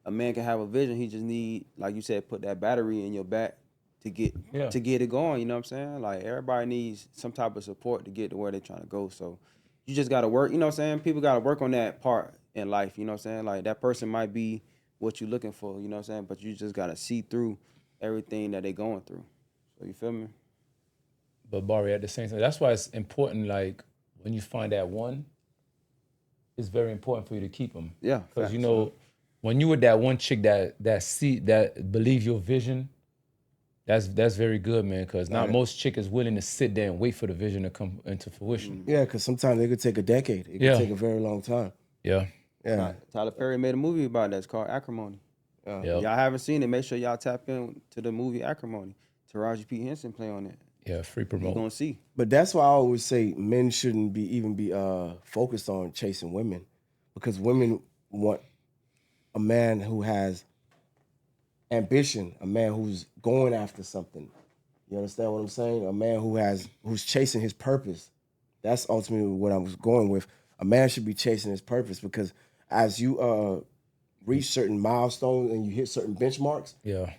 a man can have a vision. He just need, like you said, put that battery in your back to get it going. You know what I'm saying? Like everybody needs some type of support to get to where they're trying to go. So you just gotta work, you know what I'm saying? People gotta work on that part in life, you know what I'm saying? Like that person might be what you're looking for, you know what I'm saying? But you just gotta see through everything that they're going through. So you feel me? But Bari, at the same time, that's why it's important. Like when you find that one, it's very important for you to keep them. Yeah. Because you facts. know, when you with that one chick that believe your vision, that's very good, man. Because not most chick is willing to sit there and wait for the vision to come into fruition. Yeah, because sometimes it could take a decade. It could take a very long time. Yeah. Yeah. Tyler Perry made a movie about that. It's called Acrimony. Yep. Y'all haven't seen it, make sure y'all tap in to the movie Acrimony. Taraji P. Henson play on it. Yeah, free You're promote. gonna see. But that's why I always say men shouldn't be focused on chasing women, because women want a man who has ambition, a man who's going after something. You understand what I'm saying? A man who's chasing his purpose. That's ultimately what I was going with. A man should be chasing his purpose, because as you reach certain milestones and you hit certain benchmarks,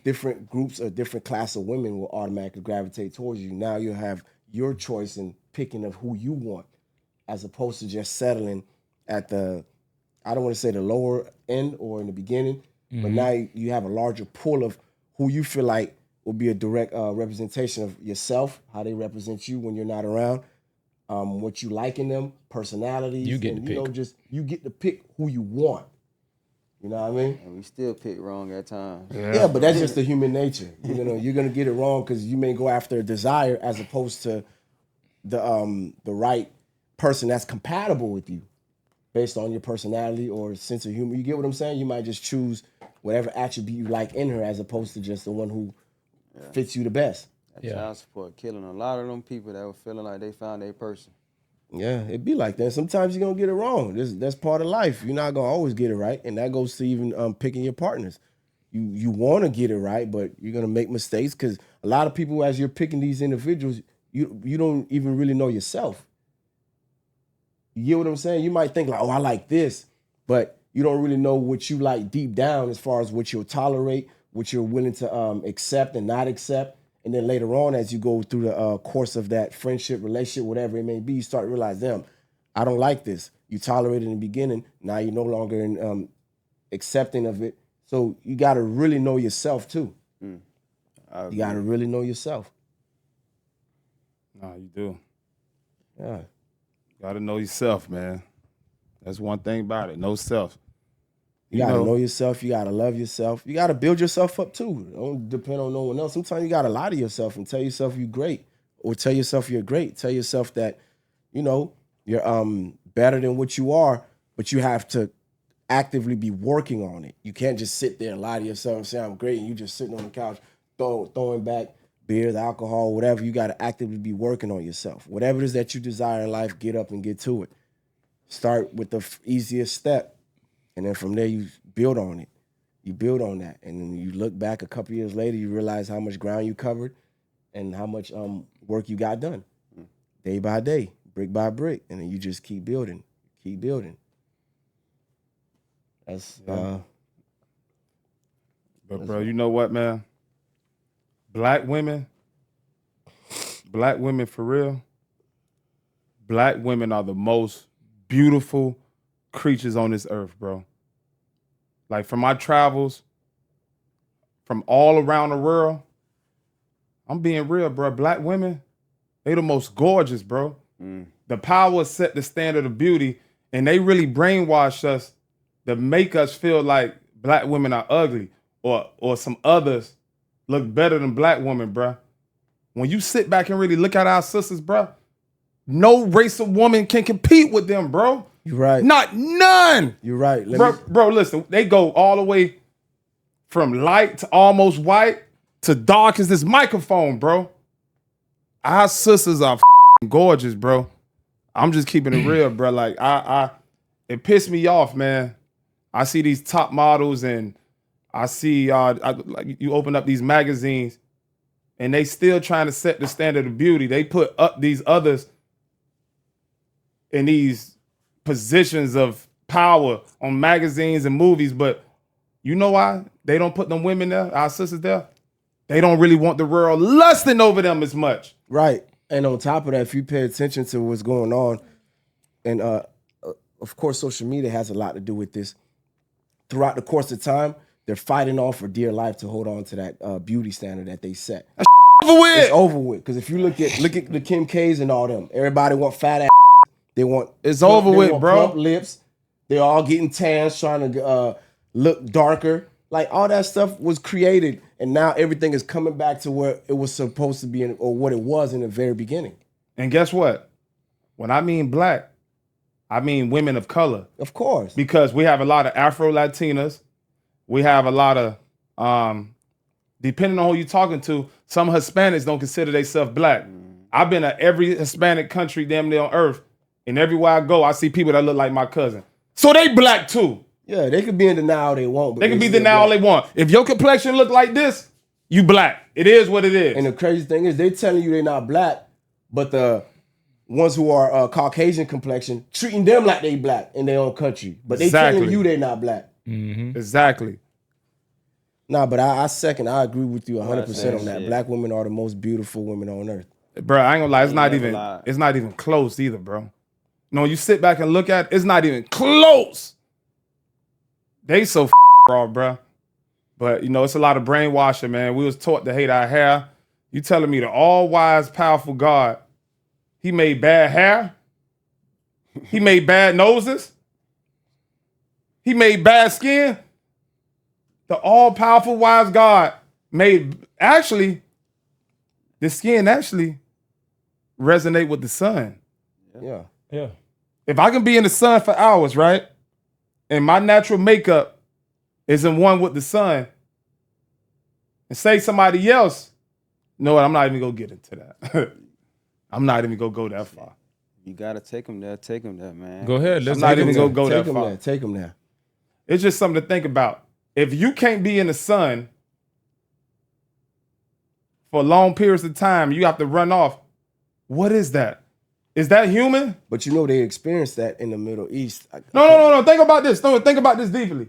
different groups or different class of women will automatically gravitate towards you. Now you have your choice in picking of who you want, as opposed to just settling at the, I don't want to say the lower end or in the beginning, but now you have a larger pool of who you feel like will be a direct representation of yourself, how they represent you when you're not around, what you like in them, personalities. You get and, to you know, pick. just you get to pick who you want. You know what I mean? And we still pick wrong at times. Yeah, but that's just the human nature. You're gonna get it wrong because you may go after a desire as opposed to the right person that's compatible with you, based on your personality or sense of humor. You get what I'm saying? You might just choose whatever attribute you like in her, as opposed to just the one who fits you the best. That child support killing a lot of them people that were feeling like they found their person. Yeah, it be like that. Sometimes you're gonna get it wrong. That's part of life. You're not gonna always get it right, and that goes to even picking your partners. You want to get it right, but you're gonna make mistakes, because a lot of people, as you're picking these individuals, you don't even really know yourself. You get what I'm saying? You might think like, oh, I like this, but you don't really know what you like deep down, as far as what you'll tolerate, what you're willing to accept and not accept. And then later on, as you go through the course of that friendship, relationship, whatever it may be, you start to realize, damn, I don't like this. You tolerate it in the beginning. Now you're no longer in, accepting of it. So you got to really know yourself too. You got to really know yourself. Nah, you do. Yeah. Got to know yourself, man. That's one thing about it. Know self. You gotta know yourself. You gotta love yourself. You gotta build yourself up too. Don't depend on no one else. Sometimes you gotta lie to yourself and tell yourself you're great, or tell yourself you're great. Tell yourself that, you know, you're better than what you are, but you have to actively be working on it. You can't just sit there and lie to yourself and say I'm great, and you just sitting on the couch throwing back beers, alcohol, whatever. You gotta actively be working on yourself. Whatever it is that you desire in life, get up and get to it. Start with the easiest step. And then from there, you build on it. You build on that. And then you look back a couple years later, you realize how much ground you covered and how much work you got done. Day by day, brick by brick. And then you just keep building. Keep building. That's, But, bro, you know what, man? Black women for real, black women are the most beautiful creatures on this earth, bro. Like, from my travels, from all around the world, I'm being real, bro. Black women, they the most gorgeous, bro. The power set the standard of beauty, and they really brainwash us to make us feel like black women are ugly or some others look better than black women, bro. When you sit back and really look at our sisters, bro, no race of woman can compete with them, bro. You're right. Not none. You're right. Bro, listen, they go all the way from light to almost white to dark as this microphone, bro. Our sisters are gorgeous, bro. I'm just keeping it real, bro. Like, it pissed me off, man. I see these top models and I see like you open up these magazines and they still trying to set the standard of beauty. They put up these others in these positions of power on magazines and movies, but you know why they don't put them women there, our sisters there? They don't really want the world lusting over them as much. Right. And on top of that, if you pay attention to what's going on, and of course, social media has a lot to do with this. Throughout the course of time, they're fighting off for dear life to hold on to that beauty standard that they set. That's over with. It's over with. Because if you look at the Kim K's and all them, everybody want fat ass. They want over with, bro. Plump lips. They're all getting tans, trying to look darker. Like, all that stuff was created, and now everything is coming back to where it was supposed to be, or what it was in the very beginning. And guess what? When I mean black, I mean women of color. Of course. Because we have a lot of Afro-Latinas. We have a lot of, depending on who you're talking to, some Hispanics don't consider themselves black. I've been at every Hispanic country damn near on earth, and everywhere I go, I see people that look like my cousin. So they black too. Yeah, they could be in denial all they want. But they can be denial all they want. If your complexion look like this, you black. It is what it is. And the crazy thing is, they telling you they're not black, but the ones who are Caucasian complexion treating them like they black in their own country, but they telling you they're not black. Mm-hmm. Exactly. Nah, but I agree with you 100% on that. Black women are the most beautiful women on earth. Bro, I ain't gonna lie, it's not even close either, bro. No, you sit back and look at it, it's not even close. They so raw, bro. But, you know, it's a lot of brainwashing, man. We was taught to hate our hair. You telling me the all-wise, powerful God, he made bad hair? He made bad noses? He made bad skin? The all-powerful, wise God made, actually, the skin actually resonate with the sun. Yeah. Yeah. If I can be in the sun for hours, right? And my natural makeup is in one with the sun, and say somebody else, you know what, I'm not even gonna get into that. I'm not even gonna go that far. You gotta take them there, man. Go ahead. I'm not even gonna go that Take them far. there. Take them there. It's just something to think about. If you can't be in the sun for long periods of time, you have to run off. What is that? Is that human? But you know they experienced that in the Middle East. No. Think about this. No, think about this deeply.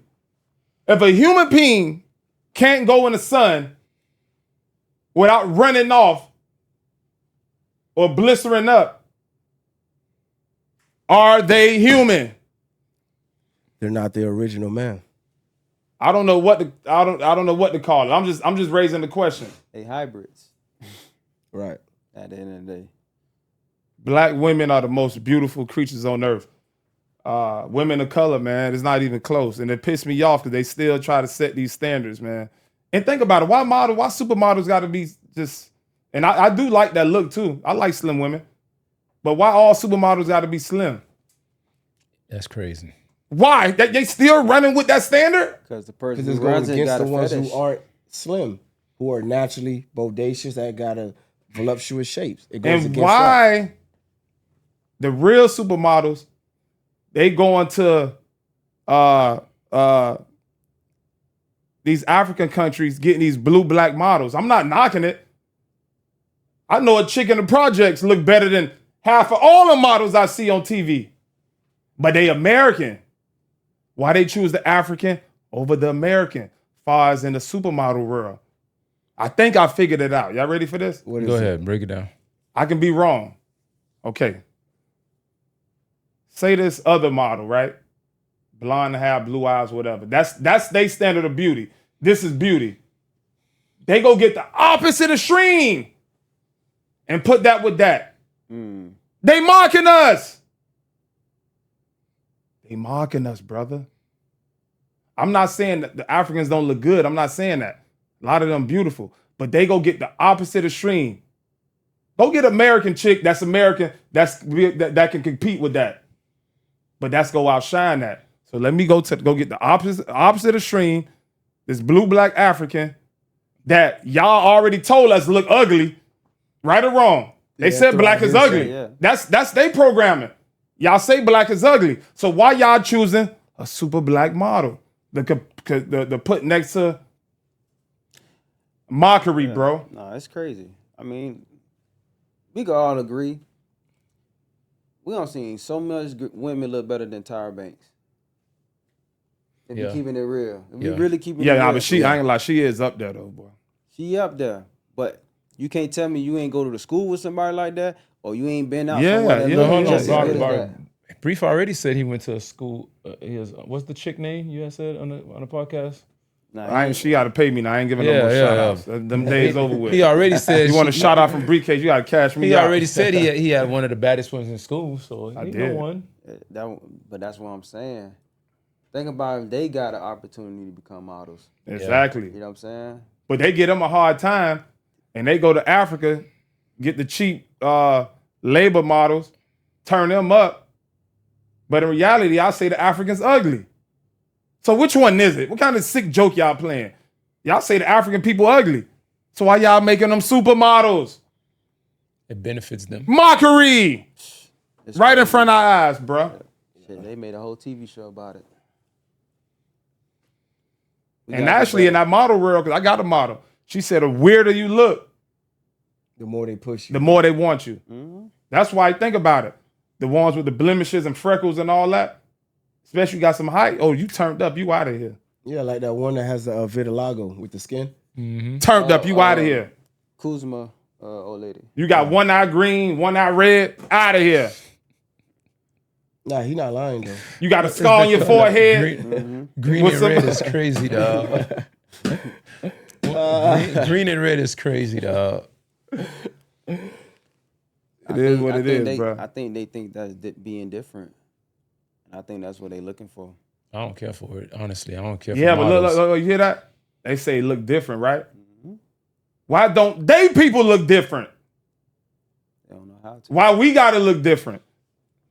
If a human being can't go in the sun without running off or blistering up, Are they human? They're not the original man. I don't know what to call it. I'm just raising the question. They hybrids Right. at the end of the day. Black women are the most beautiful creatures on earth. Women of color, man, it's not even close. And it pissed me off because they still try to set these standards, man. And think about it. Why supermodels got to be just, and I do like that look too. I like slim women. But why all supermodels got to be slim? That's crazy. Why? They still running with that standard? Because the person Because who it's going runs it against got the a ones fetish. who aren't slim, who are naturally bodacious, that got a voluptuous shapes. It goes And against why the real supermodels, they go into these African countries getting these blue-black models. I'm not knocking it. I know a chick in the projects look better than half of all the models I see on TV. But they American. Why they choose the African over the American, far as in the supermodel world? I think I figured it out. Y'all ready for this? What is Go it? ahead, break it down. I can be wrong. Okay. Say this other model, right? Blonde hair, blue eyes, whatever. That's their standard of beauty. This is beauty. They go get the opposite extreme and put that with that. They mocking us. They mocking us, brother. I'm not saying that the Africans don't look good. I'm not saying that. A lot of them beautiful. But they go get the opposite extreme. Go get an American chick that's American that can compete with that. But that's go outshine that. So let me go get the opposite extreme, this blue-black African that y'all already told us look ugly, right or wrong. They said black is ugly. yeah. That's their programming. Y'all say black is ugly. So why y'all choosing a super black model? The put next to mockery, bro. No, it's crazy. I mean, we can all agree. We don't see so much women look better than Tyra Banks. If we Yeah. keeping it real. If we Yeah. really keeping it Yeah, real. nah, but I ain't gonna lie, she is up there though, boy. She up there. But you can't tell me you ain't go to the school with somebody like that or you ain't been out Yeah, somewhere that yeah, look hold on, just as Bari, good as Bari. that. Brief already said he went to a school. What's the chick name you had said on the podcast? Nah, She got to pay me now. I ain't giving no more shout outs. Them days over with. He already said You want a shout out from Briefcase, you got to cash me He out. already said he had one of the baddest ones in school, so he did. know one. but that's what I'm saying. Think about if they got an opportunity to become models. Exactly. You know what I'm saying? But they get them a hard time, and they go to Africa, get the cheap labor models, turn them up. But in reality, I say the African's ugly. So which one is it? What kind of sick joke y'all playing? Y'all say the African people ugly. So why y'all making them supermodels? It benefits them. Mockery! It's Right in crazy. front of our eyes, bro. Shit, they made a whole TV show about it. We And gotta get actually, in better. that model world, because I got a model, she said the weirder you look, The more they push you. the more they want you. Mhm. That's why, think about it. The ones with the blemishes and freckles and all that, especially you got some height. Oh, you turned up, you out of here. Yeah, like that one that has the vitiligo with the skin. Turned up, you out of here. Kuzma, old lady. You got one eye green, one eye red, out of here. Nah, he not lying though. You got a scar on your forehead. Green With and some- red is crazy, dog. Green and red is crazy, dog. It is what it is, bro. I think they think that's being different. I think that's what they looking for. I don't care for it, honestly. I don't care Yeah, for but models. look, you hear that? They say it look different, right? Why don't they people look different? They don't know how to. Why we gotta look different?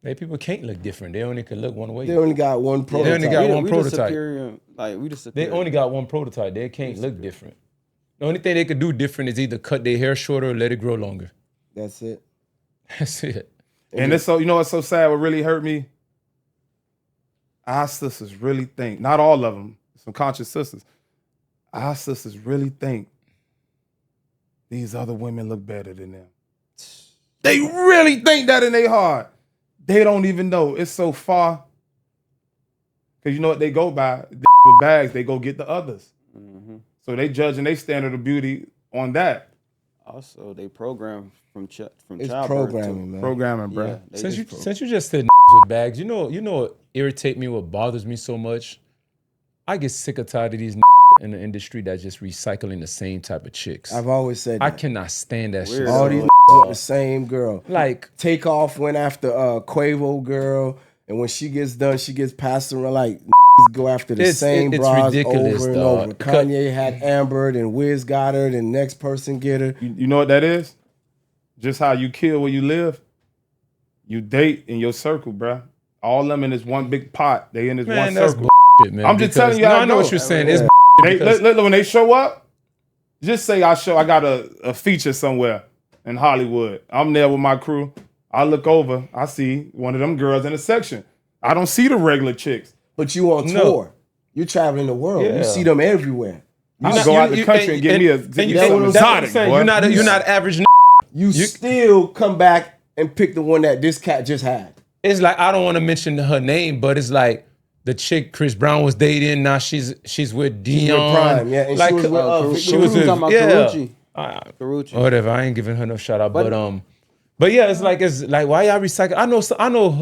They people can't look different. They only can look one way. They only got one prototype. only got one we prototype. The superior, like we the They superior. only got one prototype. They can't look different. The only thing they could do different is either cut their hair shorter or let it grow longer. That's it. That's it. And it's so, you know what's so sad? What really hurt me? Our sisters really think, not all of them, some conscious sisters, our sisters really think these other women look better than them. They really think that in their heart. They don't even know. It's so far. Because you know what they go by? With bags, they go get the others. So they judging their standard of beauty on that. Also, they program from It's childbirth programming, too. man. Programming, bro. Yeah, they Since you just said with bags, you know what irritate me, what bothers me so much? I get sick or tired of these in the industry that just recycling the same type of chicks. I've always said I that. cannot stand that shit. Weird. All so these much. want the same girl. Like, Takeoff went after Quavo girl, and when she gets done, she gets passed around like go after the same it's bras ridiculous, over and dog. over. Kanye had Amber, then Wiz got her, then next person get her. You know what that is? Just how you kill where you live. You date in your circle, bruh. All them in this one big pot. They in this man, one that's circle. bullshit, man. I'm just because- telling you No, how I it know go. what you're saying. Yeah. It's They, because- when they show up, just say I got a feature somewhere in Hollywood. I'm there with my crew. I look over, I see one of them girls in the section. I don't see the regular chicks. But you on No. tour. You're traveling the world. Yeah. You see them everywhere. I go out the country and get me a and something you- that's what I'm exotic, saying. boy. You're not average. You still come back and pick the one that this cat just had. It's like, I don't want to mention her name, but it's like the chick Chris Brown was dating. Now she's with Dion. Prime, yeah, and like, she was with, she was with, talking about yeah. Karuchi. Whatever. I ain't giving her no shout out, but yeah, it's like why y'all recycle?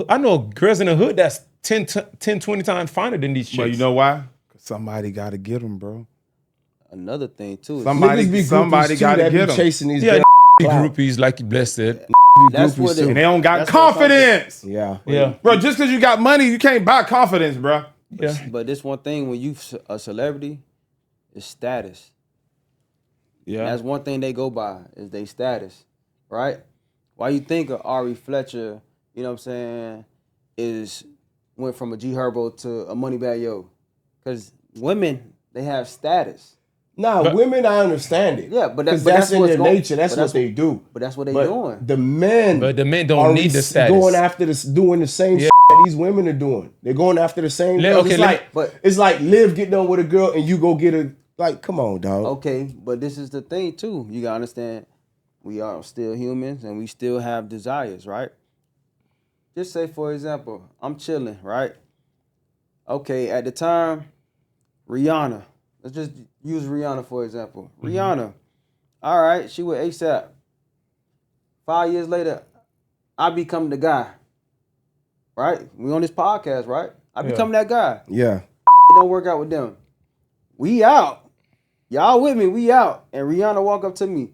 I know girls in the hood that's 10, 20 times finer than these chicks. But you know why? 'Cause somebody got to get them, bro. Another thing too. is Somebody Niggas be somebody groupies, got too, to that be get them. chasing these yeah, girls. Clout. groupies like you blessed it. that's groupies what too. And they don't got that's what confidence. Yeah. Yeah, Bro, just because you got money, you can't buy confidence, bro. yeah. But this one thing when you a celebrity is status. Yeah. That's one thing they go by is they status, right? Why you think of Ari Fletcher, you know what I'm saying, went from a G Herbo to a Moneybag Yo? Because women, they have status. Nah, women, I understand it. Yeah, but because but that's in what's their going- nature. That's but what they do. But that's what they But doing. the men, But the men don't are need the status. going after this, doing the same shit that these women are doing. They're going after the same. girls. It's like Liv get done with a girl and you go get a. Like, come on, dog. Okay, but this is the thing too. You gotta understand, we are still humans and we still have desires, right? Just say, for example, I'm chilling, right? Okay, at the time, Rihanna. Let's just use Rihanna for example. Rihanna, all right, she with ASAP. 5 years later, I become the guy, right? We on this podcast, right? I become that guy. Yeah. It don't work out with them. We out. Y'all with me? We out. And Rihanna walk up to me.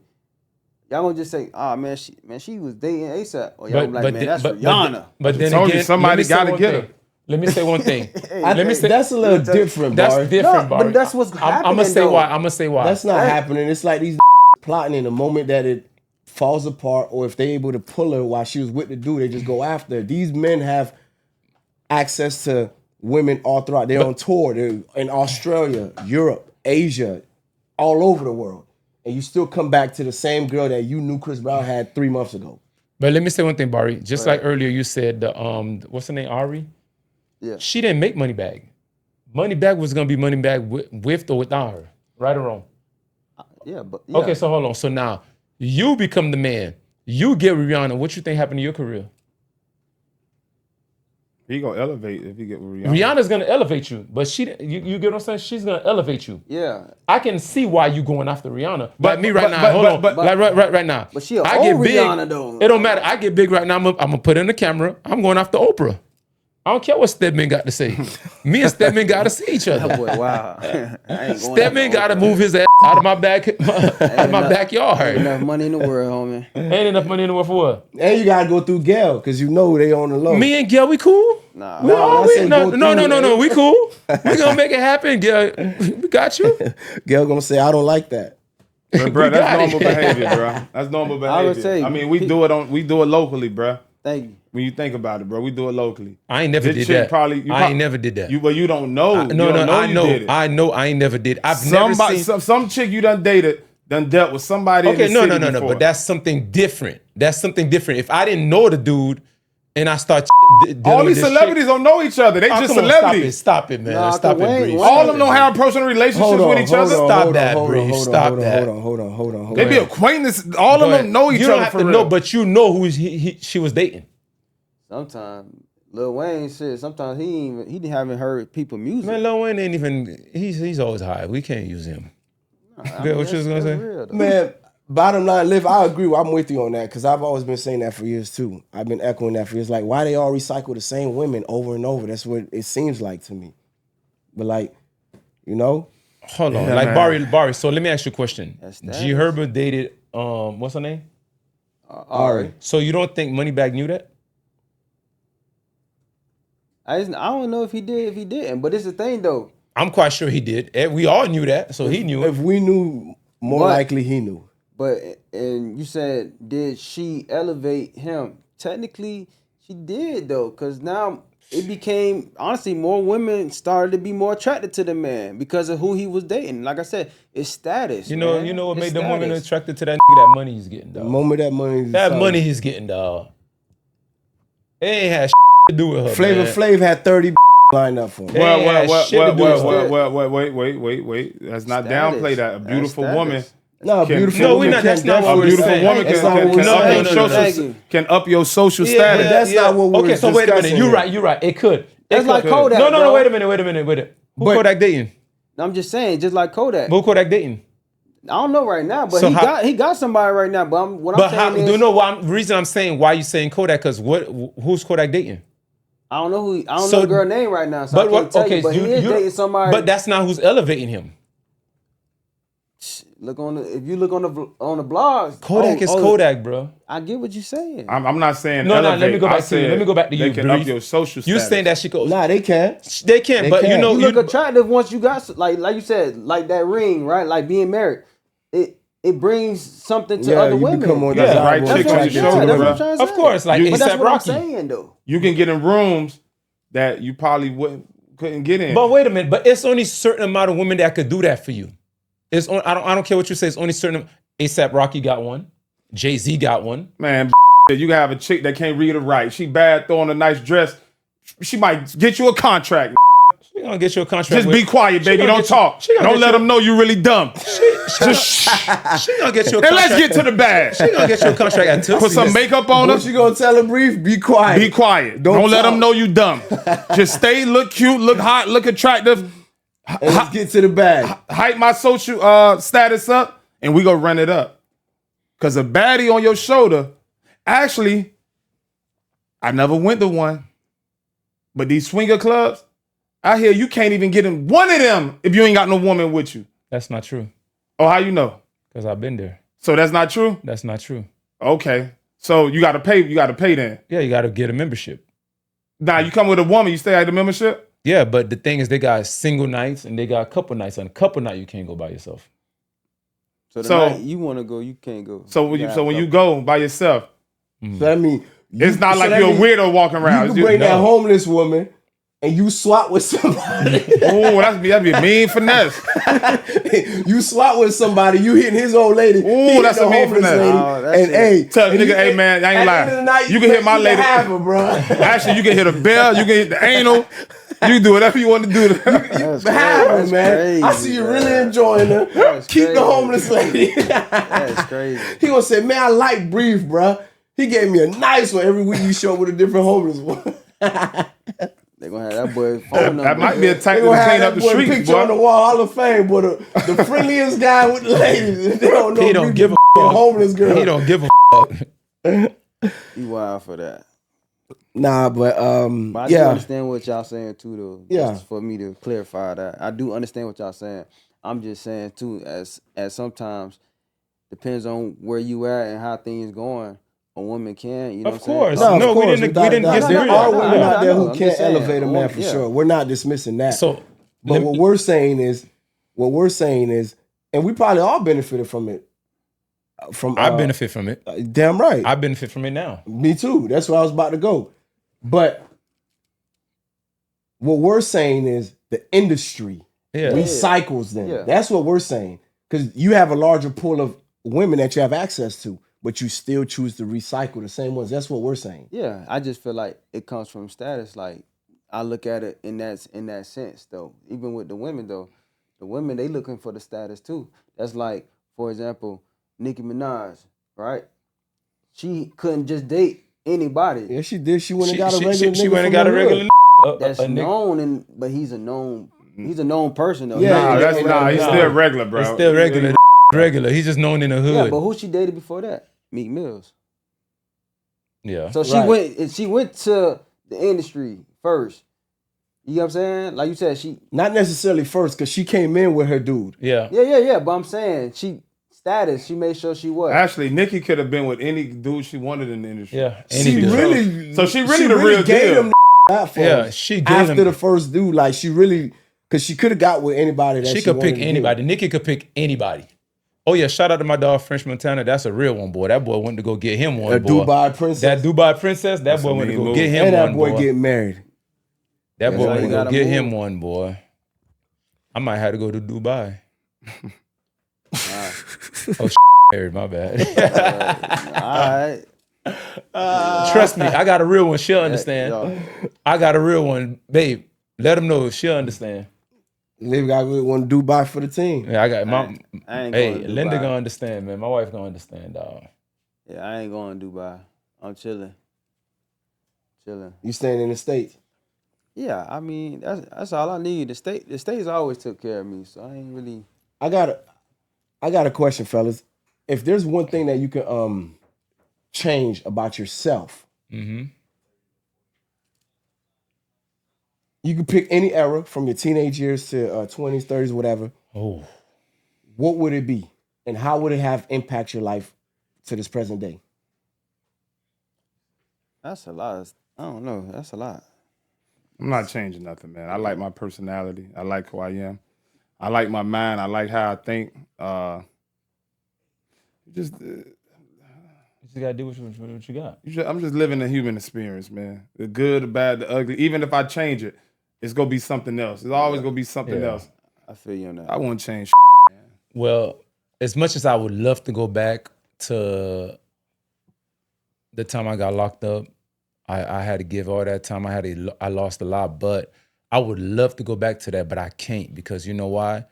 Y'all gonna just say, "Ah, man, she was dating ASAP." Or y'all gonna be like, "Man, that's Rihanna." But then Told you, again, somebody let me say gotta one get thing. her. Let me say one thing. Let me say that's a little different, That's Bari. different, No, Bari. but that's what's happening. I'm gonna say though. why. I'm gonna say why. That's not happening. It's like these plotting in the moment that it falls apart, or if they able to pull her while she was with the dude, they just go after her. These men have access to women all throughout. They're on tour. They're in Australia, Europe, Asia, all over the world. And you still come back to the same girl that you knew Chris Brown had 3 months ago. But let me say one thing, Bari. Just like earlier, you said what's her name, Ari? Yeah. She didn't make Moneybag. Moneybag was gonna be Moneybag with or without her, right or wrong? Yeah, but yeah. Okay, so hold on. So now you become the man. You get Rihanna. What you think happened to your career? He gonna elevate if he get with Rihanna. Rihanna's gonna elevate you, but you get what I'm saying? She's gonna elevate you. Yeah. I can see why you going after Rihanna. But me right but- now, but- hold on. but- like right now. But she a I old get big. Rihanna, though. It don't matter. I get big right now. I'm gonna put in the camera. I'm going after Oprah. I don't care what Stedman got to say. Me and Stedman got to see each That other. boy, wow. I ain't going Stedman got to Oprah. move his ass out of my enough- backyard. Enough money in the world, homie. Ain't enough money in the world for what? And you gotta go through Gail, because you know they on the low. Me and Gail, we cool. Nah. We all, I said no, go no, no, through no, it. no. We cool. We gonna make it happen, Gail. We got you. Gail gonna say, I don't like that. But, bro, got that's it. normal behavior, bro. That's normal I would behavior. say- I mean, we do it locally, bro. Thank you. When you think about it, bro, we do it locally. I ain't never This did chick that. probably- I ain't never did that. You don't know. No, you don't know I you know. did it. I know. I ain't never did. I've never Somebody, seen. some chick you done dated, done dealt with somebody. Okay, in the city no. before. But that's something different. That's something different. If I didn't know the dude, and I start dealing all with these this celebrities shit, don't know each other. They just come on, celebrities. Stop it, man. Nah, Stop it, Wayne- Breeze. Wayne- All of them don't have personal relationships with each other. Stop that, Bree. Stop that. Hold on. They be acquaintances. All of them know each You other don't have for to real. know, but you know who she was dating. Sometimes Lil Wayne shit. Sometimes he haven't heard people music. Man, Lil Wayne ain't even. He's always high. We can't use him. I what you was gonna say? real, though. Man, bottom line, Liv, I agree. I'm with you on that because I've always been saying that for years too. I've been echoing that for years. Like, why they all recycle the same women over and over? That's what it seems like to me. But like, you know, Hold on, Yeah, like man. Bari. So let me ask you a question. That's G status. Herbo dated what's her name? Ari. So you don't think Moneybagg knew that? I don't know if he did, if he didn't. But it's the thing though. I'm quite sure he did. We all knew that, so he knew it. if we knew, more But- likely he knew. But and you said, did she elevate him? Technically, she did though, because now it became honestly more women started to be more attracted to the man because of who he was dating. Like I said, it's status. You know, man. what It's made them women status. attracted to that nigga? That money he's getting, The dog. moment that money, That money he's getting, dog. It ain't had to do with her. Flavor man. Flav had 30 lined up for him. Well, Wait. Let's not Status. downplay that. A That's beautiful status. woman. No, Can- beautiful. No, woman we not- that's can not what A we're definitely- beautiful saying. woman That's can, not what can, we're can up saying. your No, social, can up your social status. That's not what we're Okay, so wait a minute. discussing You're here. right. You're right. It could. That's It like could. Kodak, No, bro. wait a minute. Who But- Kodak dating? I'm just saying, just like Kodak. Who Kodak dating? I don't know right now, but So he got somebody right now. But what But I'm how, saying do you is, know why? The reason I'm saying why you saying Kodak? Because who's Kodak dating? I don't know I don't So- know the girl name right now, so But I can't what? tell Okay, you. But he is dating somebody. But that's not who's elevating him. Look if you look on the blogs, Kodak is Kodak, bro. I get what you're saying. I'm not saying No, elevate. let me go I back to you. said Let me go back to they you, can Brief. up your social You status. saying that she goes? Nah, they can. They can't. They But you can. know, you look attractive once you got like you said, like that ring, right? Like being married, it brings something to Yeah, other you women. become more Yeah, desirable. right That's chick what on I'm your saying. shoulder, That's what bro. I'm trying to Of say. course, like But that's A$AP what I'm Rocky. saying though. You can get in rooms that you probably couldn't get in. But wait a minute. But it's only certain amount of women that could do that for you. It's on, I don't care what you say. It's only certain. A$AP Rocky got one. Jay-Z got one. Man, you can have a chick that can't read or write. She bad throwing a nice dress. She might get you a contract. She gonna get you a contract. Just with- be quiet, She baby. gonna Don't get you- talk. she gonna Don't get let you- them know you really dumb. Just shh. She gonna get you a And contract. let's get to the bag. She gonna get you a contract at Tootsie. Put some makeup on her. What you gonna tell her, Brief? Be quiet. Be quiet. Don't Don't let talk. them know you dumb. Just stay, look cute, look hot, look attractive. And let's get to the bag. Hype my social status up, and we go run it up. Cause a baddie on your shoulder, actually, I never went to one. But these swinger clubs, I hear you can't even get in one of them if you ain't got no woman with you. That's not true. Oh, how you know? Because I've been there. So that's not true? That's not true. Okay. So you gotta pay then. Yeah, you gotta get a membership. Now you come with a woman, you stay at the membership? Yeah, but the thing is, they got single nights and they got couple nights. On couple night, you can't go by yourself. So the So- night you want to go, you can't go. So when you go by yourself, So that mean it's not like you're a weird walking around. You It's can bring just- that homeless woman and you swap with somebody. Oh, that'd be a mean finesse. You swap with somebody, you hitting his old lady. he hitting that's the a mean homeless finesse. lady. Oh, that's and it. hey, Tell and nigga, you hey, can- man, I ain't at the lying. end of the night, You can hit my lady. Have her, bro. Actually, you can hit a bell, you can hit the anal, you can do whatever you want to do. That's Have her, crazy. man. I That's see you crazy, really enjoying her. That's Keep crazy. the homeless lady. That's crazy. He gonna say, man, I like Brief, bro. He gave me a nice one. Every week you show up with a different homeless one. They're gonna have that boy phone number. That might be a They tactic gonna to have clean that up the boy streets, picture on the boy. wall, Hall of Fame, but the friendliest guy with the ladies. They don't know He don't Brief give a a homeless girl. He don't give a fuck. You wild for that. Nah, but But I do yeah. understand what y'all saying too, though. Yeah. Just for me to clarify that, I do understand what y'all saying. I'm just saying too, as sometimes depends on where you at and how things going. A woman can, you know. Of what I'm saying? course. No, No, of we course, didn't without a doubt. disagree. There are women I out there know, who I'm can't just saying, elevate a man for yeah. sure. We're not dismissing that. So, but what we're saying is, and we probably all benefited from it. I benefit from it. Damn right. I benefit from it now. Me too. That's where I was about to go. But what we're saying is the industry Yeah. recycles them. Yeah. That's what we're saying. Because you have a larger pool of women that you have access to, but you still choose to recycle the same ones. That's what we're saying. Yeah, I just feel like it comes from status. Like I look at it in that sense, though. Even with the women, though, the women they looking for the status too. That's like, for example, Nicki Minaj, right? She couldn't just date anybody. Yeah, she did. She went and got a regular She nigga went and from got the a hood. regular That's a nigga. known, but he's a known person though. Yeah, Nah, yeah, that's yeah, he's nah. still regular, bro. It's still regular. regular. He's just known in the Yeah, hood. but who she dated before that? Meek Mills. Yeah. So she went to the industry first. You know what I'm saying? Like you said, she Not necessarily first, because she came in with her dude. Yeah. yeah. But I'm saying she made sure she was. Actually, Nicki could have been with any dude she wanted in the industry. Yeah. She dude. really, So she really the real gave deal. him the Yeah, she gave after him. the first dude. Like she really, because she could have got with anybody that She she could wanted pick to get anybody. with. Nicki could pick anybody. Oh yeah, shout out to my dog French Montana. That's a real one, boy. That boy went to go get him one, A boy. Dubai princess. That Dubai princess. That That's boy a went to mean go move. get him And that one, boy boy. getting married. That That's boy how went you to go gotta get move. him one, boy. I might have to go to Dubai. Oh, married. My bad. All right. Trust me, I got a real one. She'll understand. Yo, I got a real one, babe. Let them know. She'll understand. Liv got one Dubai for the team. Yeah, I got my. I ain't Hey, going to Linda Dubai. gonna understand, man. My wife gonna understand, dog. Yeah, I ain't going to Dubai. I'm chilling. You staying in the States. Yeah, I mean that's all I need. The states always took care of me, so I ain't really. I got a question, fellas. If there's one thing that you can change about yourself, Mm-hmm. you can pick any era from your teenage years to 20s, 30s, whatever. Oh, What would it be? And how would it have impact your life to this present day? That's a lot. I don't know. That's a lot. I'm not changing nothing, man. I like my personality. I like who I am. I like my mind. I like how I think. you just gotta do what you got. I'm just living the human experience, man. The good, the bad, the ugly. Even if I change it, it's gonna be something else. It's always gonna be something Yeah. else. I feel you on that. I won't change. Well, as much as I would love to go back to the time I got locked up, I had to give all that time. I lost a lot, but I would love to go back to that, but I can't because you know why?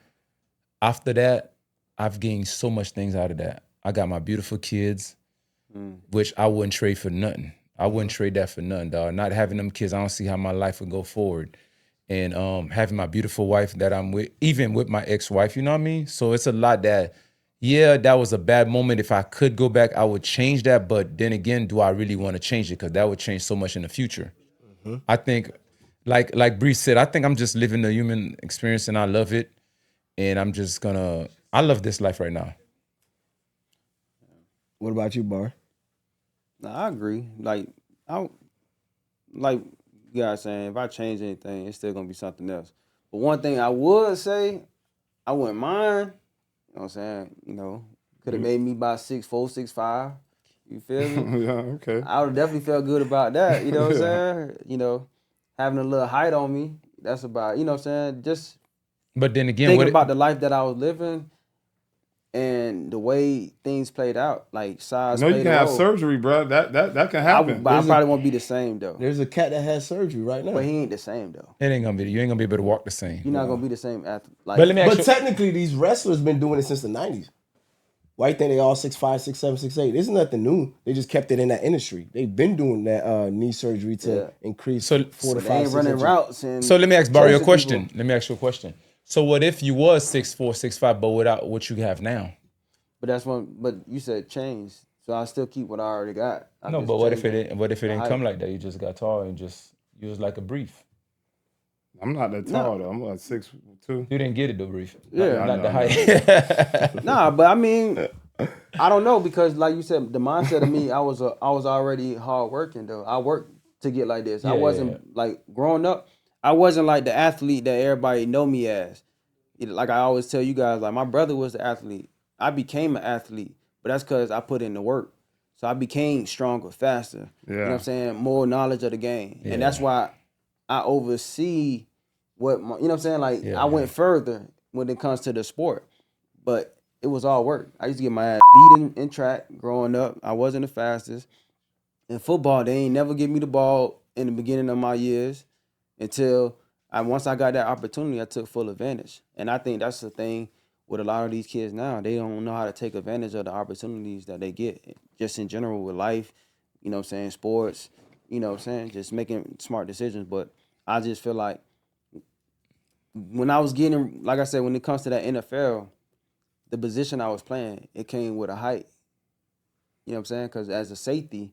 After that, I've gained so much things out of that. I got my beautiful kids, which I wouldn't trade for nothing. I wouldn't trade that for nothing, dog. Not having them kids, I don't see how my life would go forward. And having my beautiful wife that I'm with, even with my ex-wife, you know what I mean? So it's a lot that, yeah, that was a bad moment. If I could go back, I would change that. But then again, do I really want to change it? Because that would change so much in the future. I think, like Bree said, I think I'm just living the human experience and I love it. And I'm just I love this life right now. What about you, Bar? Nah, I agree. Like you guys saying, if I change anything, it's still gonna be something else. But one thing I would say, I wouldn't mind. You know what I'm saying? You know, could have made me about 6'4", 6'5". You feel me? Yeah, okay. I would definitely felt good about that. You know what I'm saying? You know, having a little height on me. That's about, you know what I'm saying? Just But then again, thinking about the life that I was living and the way things played out, like size. No, you played can a have role. surgery, bro. That can happen. But I probably won't be the same though. There's a cat that has surgery right now. But he ain't the same though. you ain't gonna be able to walk the same. You're not gonna be the same athlete. Like, But let me ask But you, technically, these wrestlers been doing it since the 90s. Why you think they all 6'5", 6'7", 6'8"? This is nothing new. They just kept it in that industry. They've been doing that knee surgery to increase 4 to they 5, ain't 6 running inches. routes and. so let me ask Barry a chasing question. people. Let me ask you a question. So what if you was 6'4", 6'5", but without what you have now? But that's one. But you said change, so I still keep what I already got. I No, just but what if change it didn't? What if it didn't height. come like that? You just got tall and you was like a brief. I'm not that tall though. I'm like 6'2". You didn't get it though, brief. Yeah. not the I height. Nah, but I mean, I don't know because, like you said, the mindset of me, I was already hard working though. I worked to get like this. I wasn't like growing up. I wasn't like the athlete that everybody know me as. Like I always tell you guys, like my brother was the athlete. I became an athlete, but that's because I put in the work. So I became stronger, faster. You know what I'm saying? More knowledge of the game, and that's why I oversee what you know what I'm saying. Like I went further when it comes to the sport, but it was all work. I used to get my ass beat in track growing up. I wasn't the fastest. In football, they ain't never give me the ball in the beginning of my years until once I got that opportunity, I took full advantage. And I think that's the thing with a lot of these kids now. They don't know how to take advantage of the opportunities that they get just in general with life, you know what I'm saying, sports, you know what I'm saying, just making smart decisions. But I just feel like when I was getting, like I said, when it comes to that NFL, the position I was playing, it came with a height. You know what I'm saying? Because as a safety,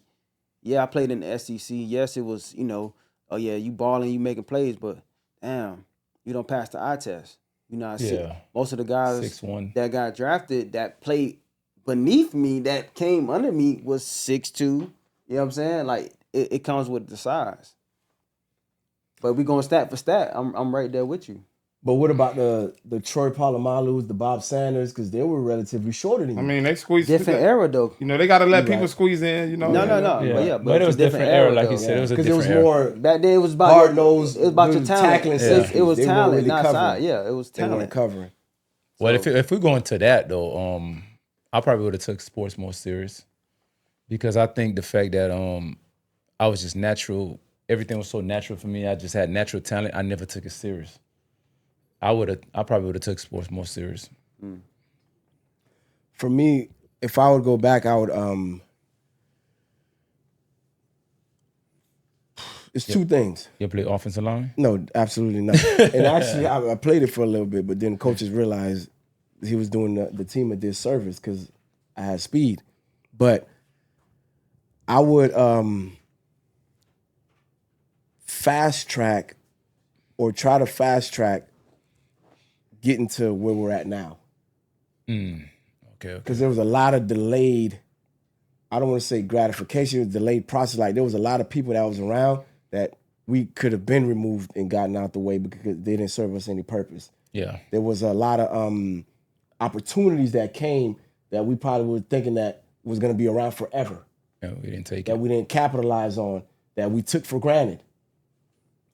yeah, I played in the SEC. Yes, it was, oh yeah, you balling, you making plays, but damn, you don't pass the eye test. You know, Yeah. most of the guys 6'1". that got drafted that played beneath me, that came under me, was 6'2". You know what I'm saying? Like it comes with the size. But we going stat for stat. I'm right there with you. But what about the Troy Polamalu's, the Bob Sanders? Because they were relatively shorter than you. I mean, they squeeze Different era though. You know, they got to let You people right. squeeze in. You know. No. Yeah. But it was a different era, like though. you said. It was a Because it was different era. more Back then it was about hard nosed. It was about your talent. Tackling Yeah. safeties. It was They weren't talent, really not covering. size. Yeah, it was They weren't talent. covering. Well, So- if we go into that though, I probably would have took sports more serious because I think the fact that I was just natural. Everything was so natural for me. I just had natural talent. I never took it serious. I probably would have took sports more serious. For me, if I would go back, I would. It's two things. You play offensive line? No, absolutely not. And actually, I played it for a little bit, but then coaches realized he was doing the team a disservice because I had speed. But I would fast track or try to fast track getting to where we're at now. Okay. Because there was a lot of delayed, I don't want to say gratification, it was delayed process. Like there was a lot of people that was around that we could have been removed and gotten out the way because they didn't serve us any purpose. Yeah. There was a lot of opportunities that came that we probably were thinking that was going to be around forever, Yeah, we didn't take that it. we didn't capitalize on, that we took for granted.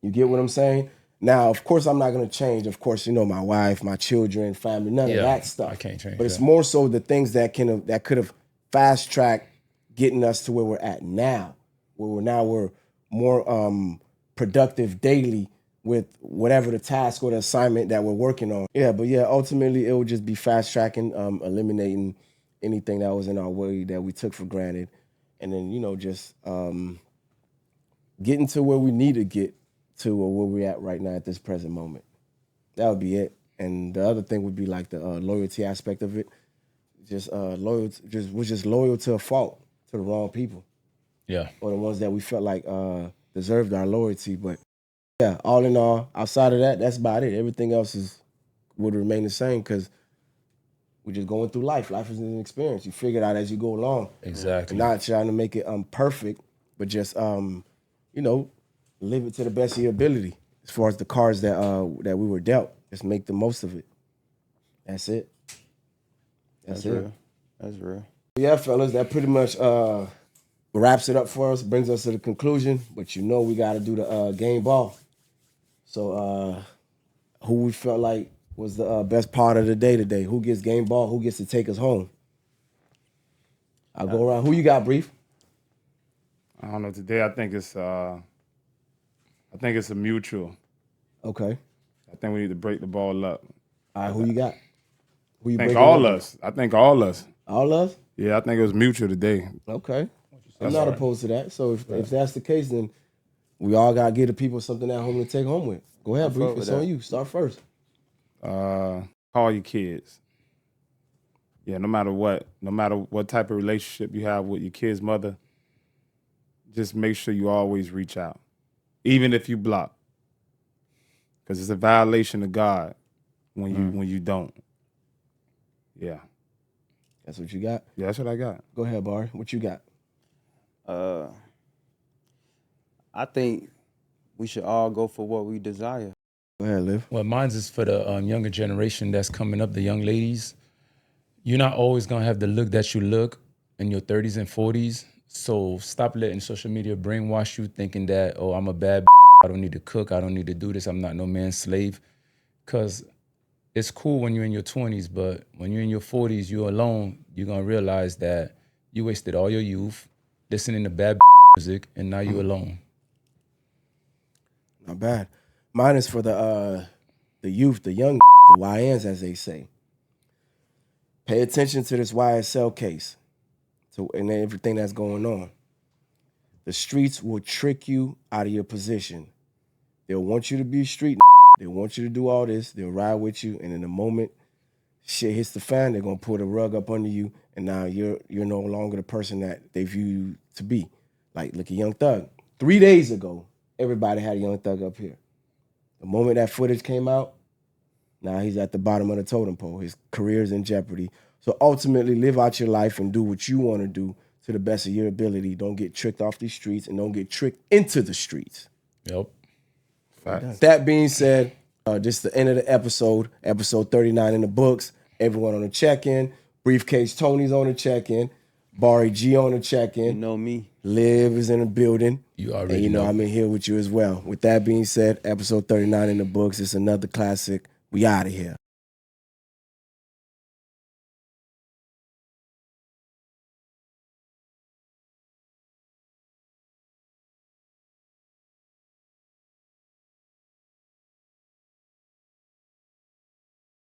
You get what I'm saying? Now, of course, I'm not going to change. Of course, my wife, my children, family, none of that stuff. I can't change But it's that. more so the things that could have fast tracked getting us to where we're at now, where we're more productive daily with whatever the task or the assignment that we're working on. Yeah, but yeah, ultimately it would just be fast tracking, eliminating anything that was in our way that we took for granted, and then just getting to where we need to get to or where we're at right now at this present moment. That would be it. And the other thing would be like the loyalty aspect of it. Just loyal to a fault, to the wrong people, Yeah. or the ones that we felt like deserved our loyalty. But yeah, all in all, outside of that, that's about it. Everything else would remain the same because we're just going through life. Life is an experience. You figure it out as you go along. Exactly. Not trying to make it perfect, but just live it to the best of your ability. As far as the cards that we were dealt, just make the most of it. That's it. That's it. real. That's real. Yeah, fellas, that pretty much wraps it up for us, brings us to the conclusion. But we got to do the game ball. So who we felt like was the best part of the day today? Who gets game ball? Who gets to take us home? I'll go around. Who you got, Brief? I don't know. Today, I think it's a mutual. Okay. I think we need to break the ball up. All right, who you got? Who you I think breaking all up? us. I think all us. All of us? Yeah, I think it was mutual today. Okay. I'm not opposed to that. So if that's the case, then we all got to give the people something at home to take home with. Go ahead, Brief. It's on you. Start first. Call your kids. Yeah, no matter what type of relationship you have with your kid's mother, just make sure you always reach out, even if you block, because it's a violation of God when you don't. Yeah. That's what you got? Yeah, that's what I got. Go ahead, Bari. What you got? I think we should all go for what we desire. Go ahead, Liv. Well, mine's is for the younger generation that's coming up, the young ladies. You're not always going to have the look that you look in your 30s and 40s. So stop letting social media brainwash you thinking that, oh, I'm a bad I don't need to cook. I don't need to do this. I'm not no man's slave. Because it's cool when you're in your 20s, but when you're in your 40s, you're alone, you're going to realize that you wasted all your youth listening to bad music, and now you're alone. Not bad. Mine is for the youth, the young, the YNs, as they say. Pay attention to this YSL case and everything that's going on. The streets will trick you out of your position. They'll want you to be street. They'll want you to do all this. They'll ride with you, and in a moment, shit hits the fan, they're gonna pull the rug up under you, and now you're no longer the person that they view you to be. Like, look at Young Thug. 3 days ago, everybody had Young Thug up here. The moment that footage came out, now he's at the bottom of the totem pole. His career's in jeopardy. So ultimately, live out your life and do what you want to do to the best of your ability. Don't get tricked off these streets and don't get tricked into the streets. Yep. Facts. That being said, this is the end of the episode 39 in the books. Everyone on the check-in. Briefcase Tony's on the check-in. Bari G on the check-in. You know me. Liv is in the building. You already And you know know. I'm in here with you as well. With that being said, episode 39 in the books. It's another classic. We out of here.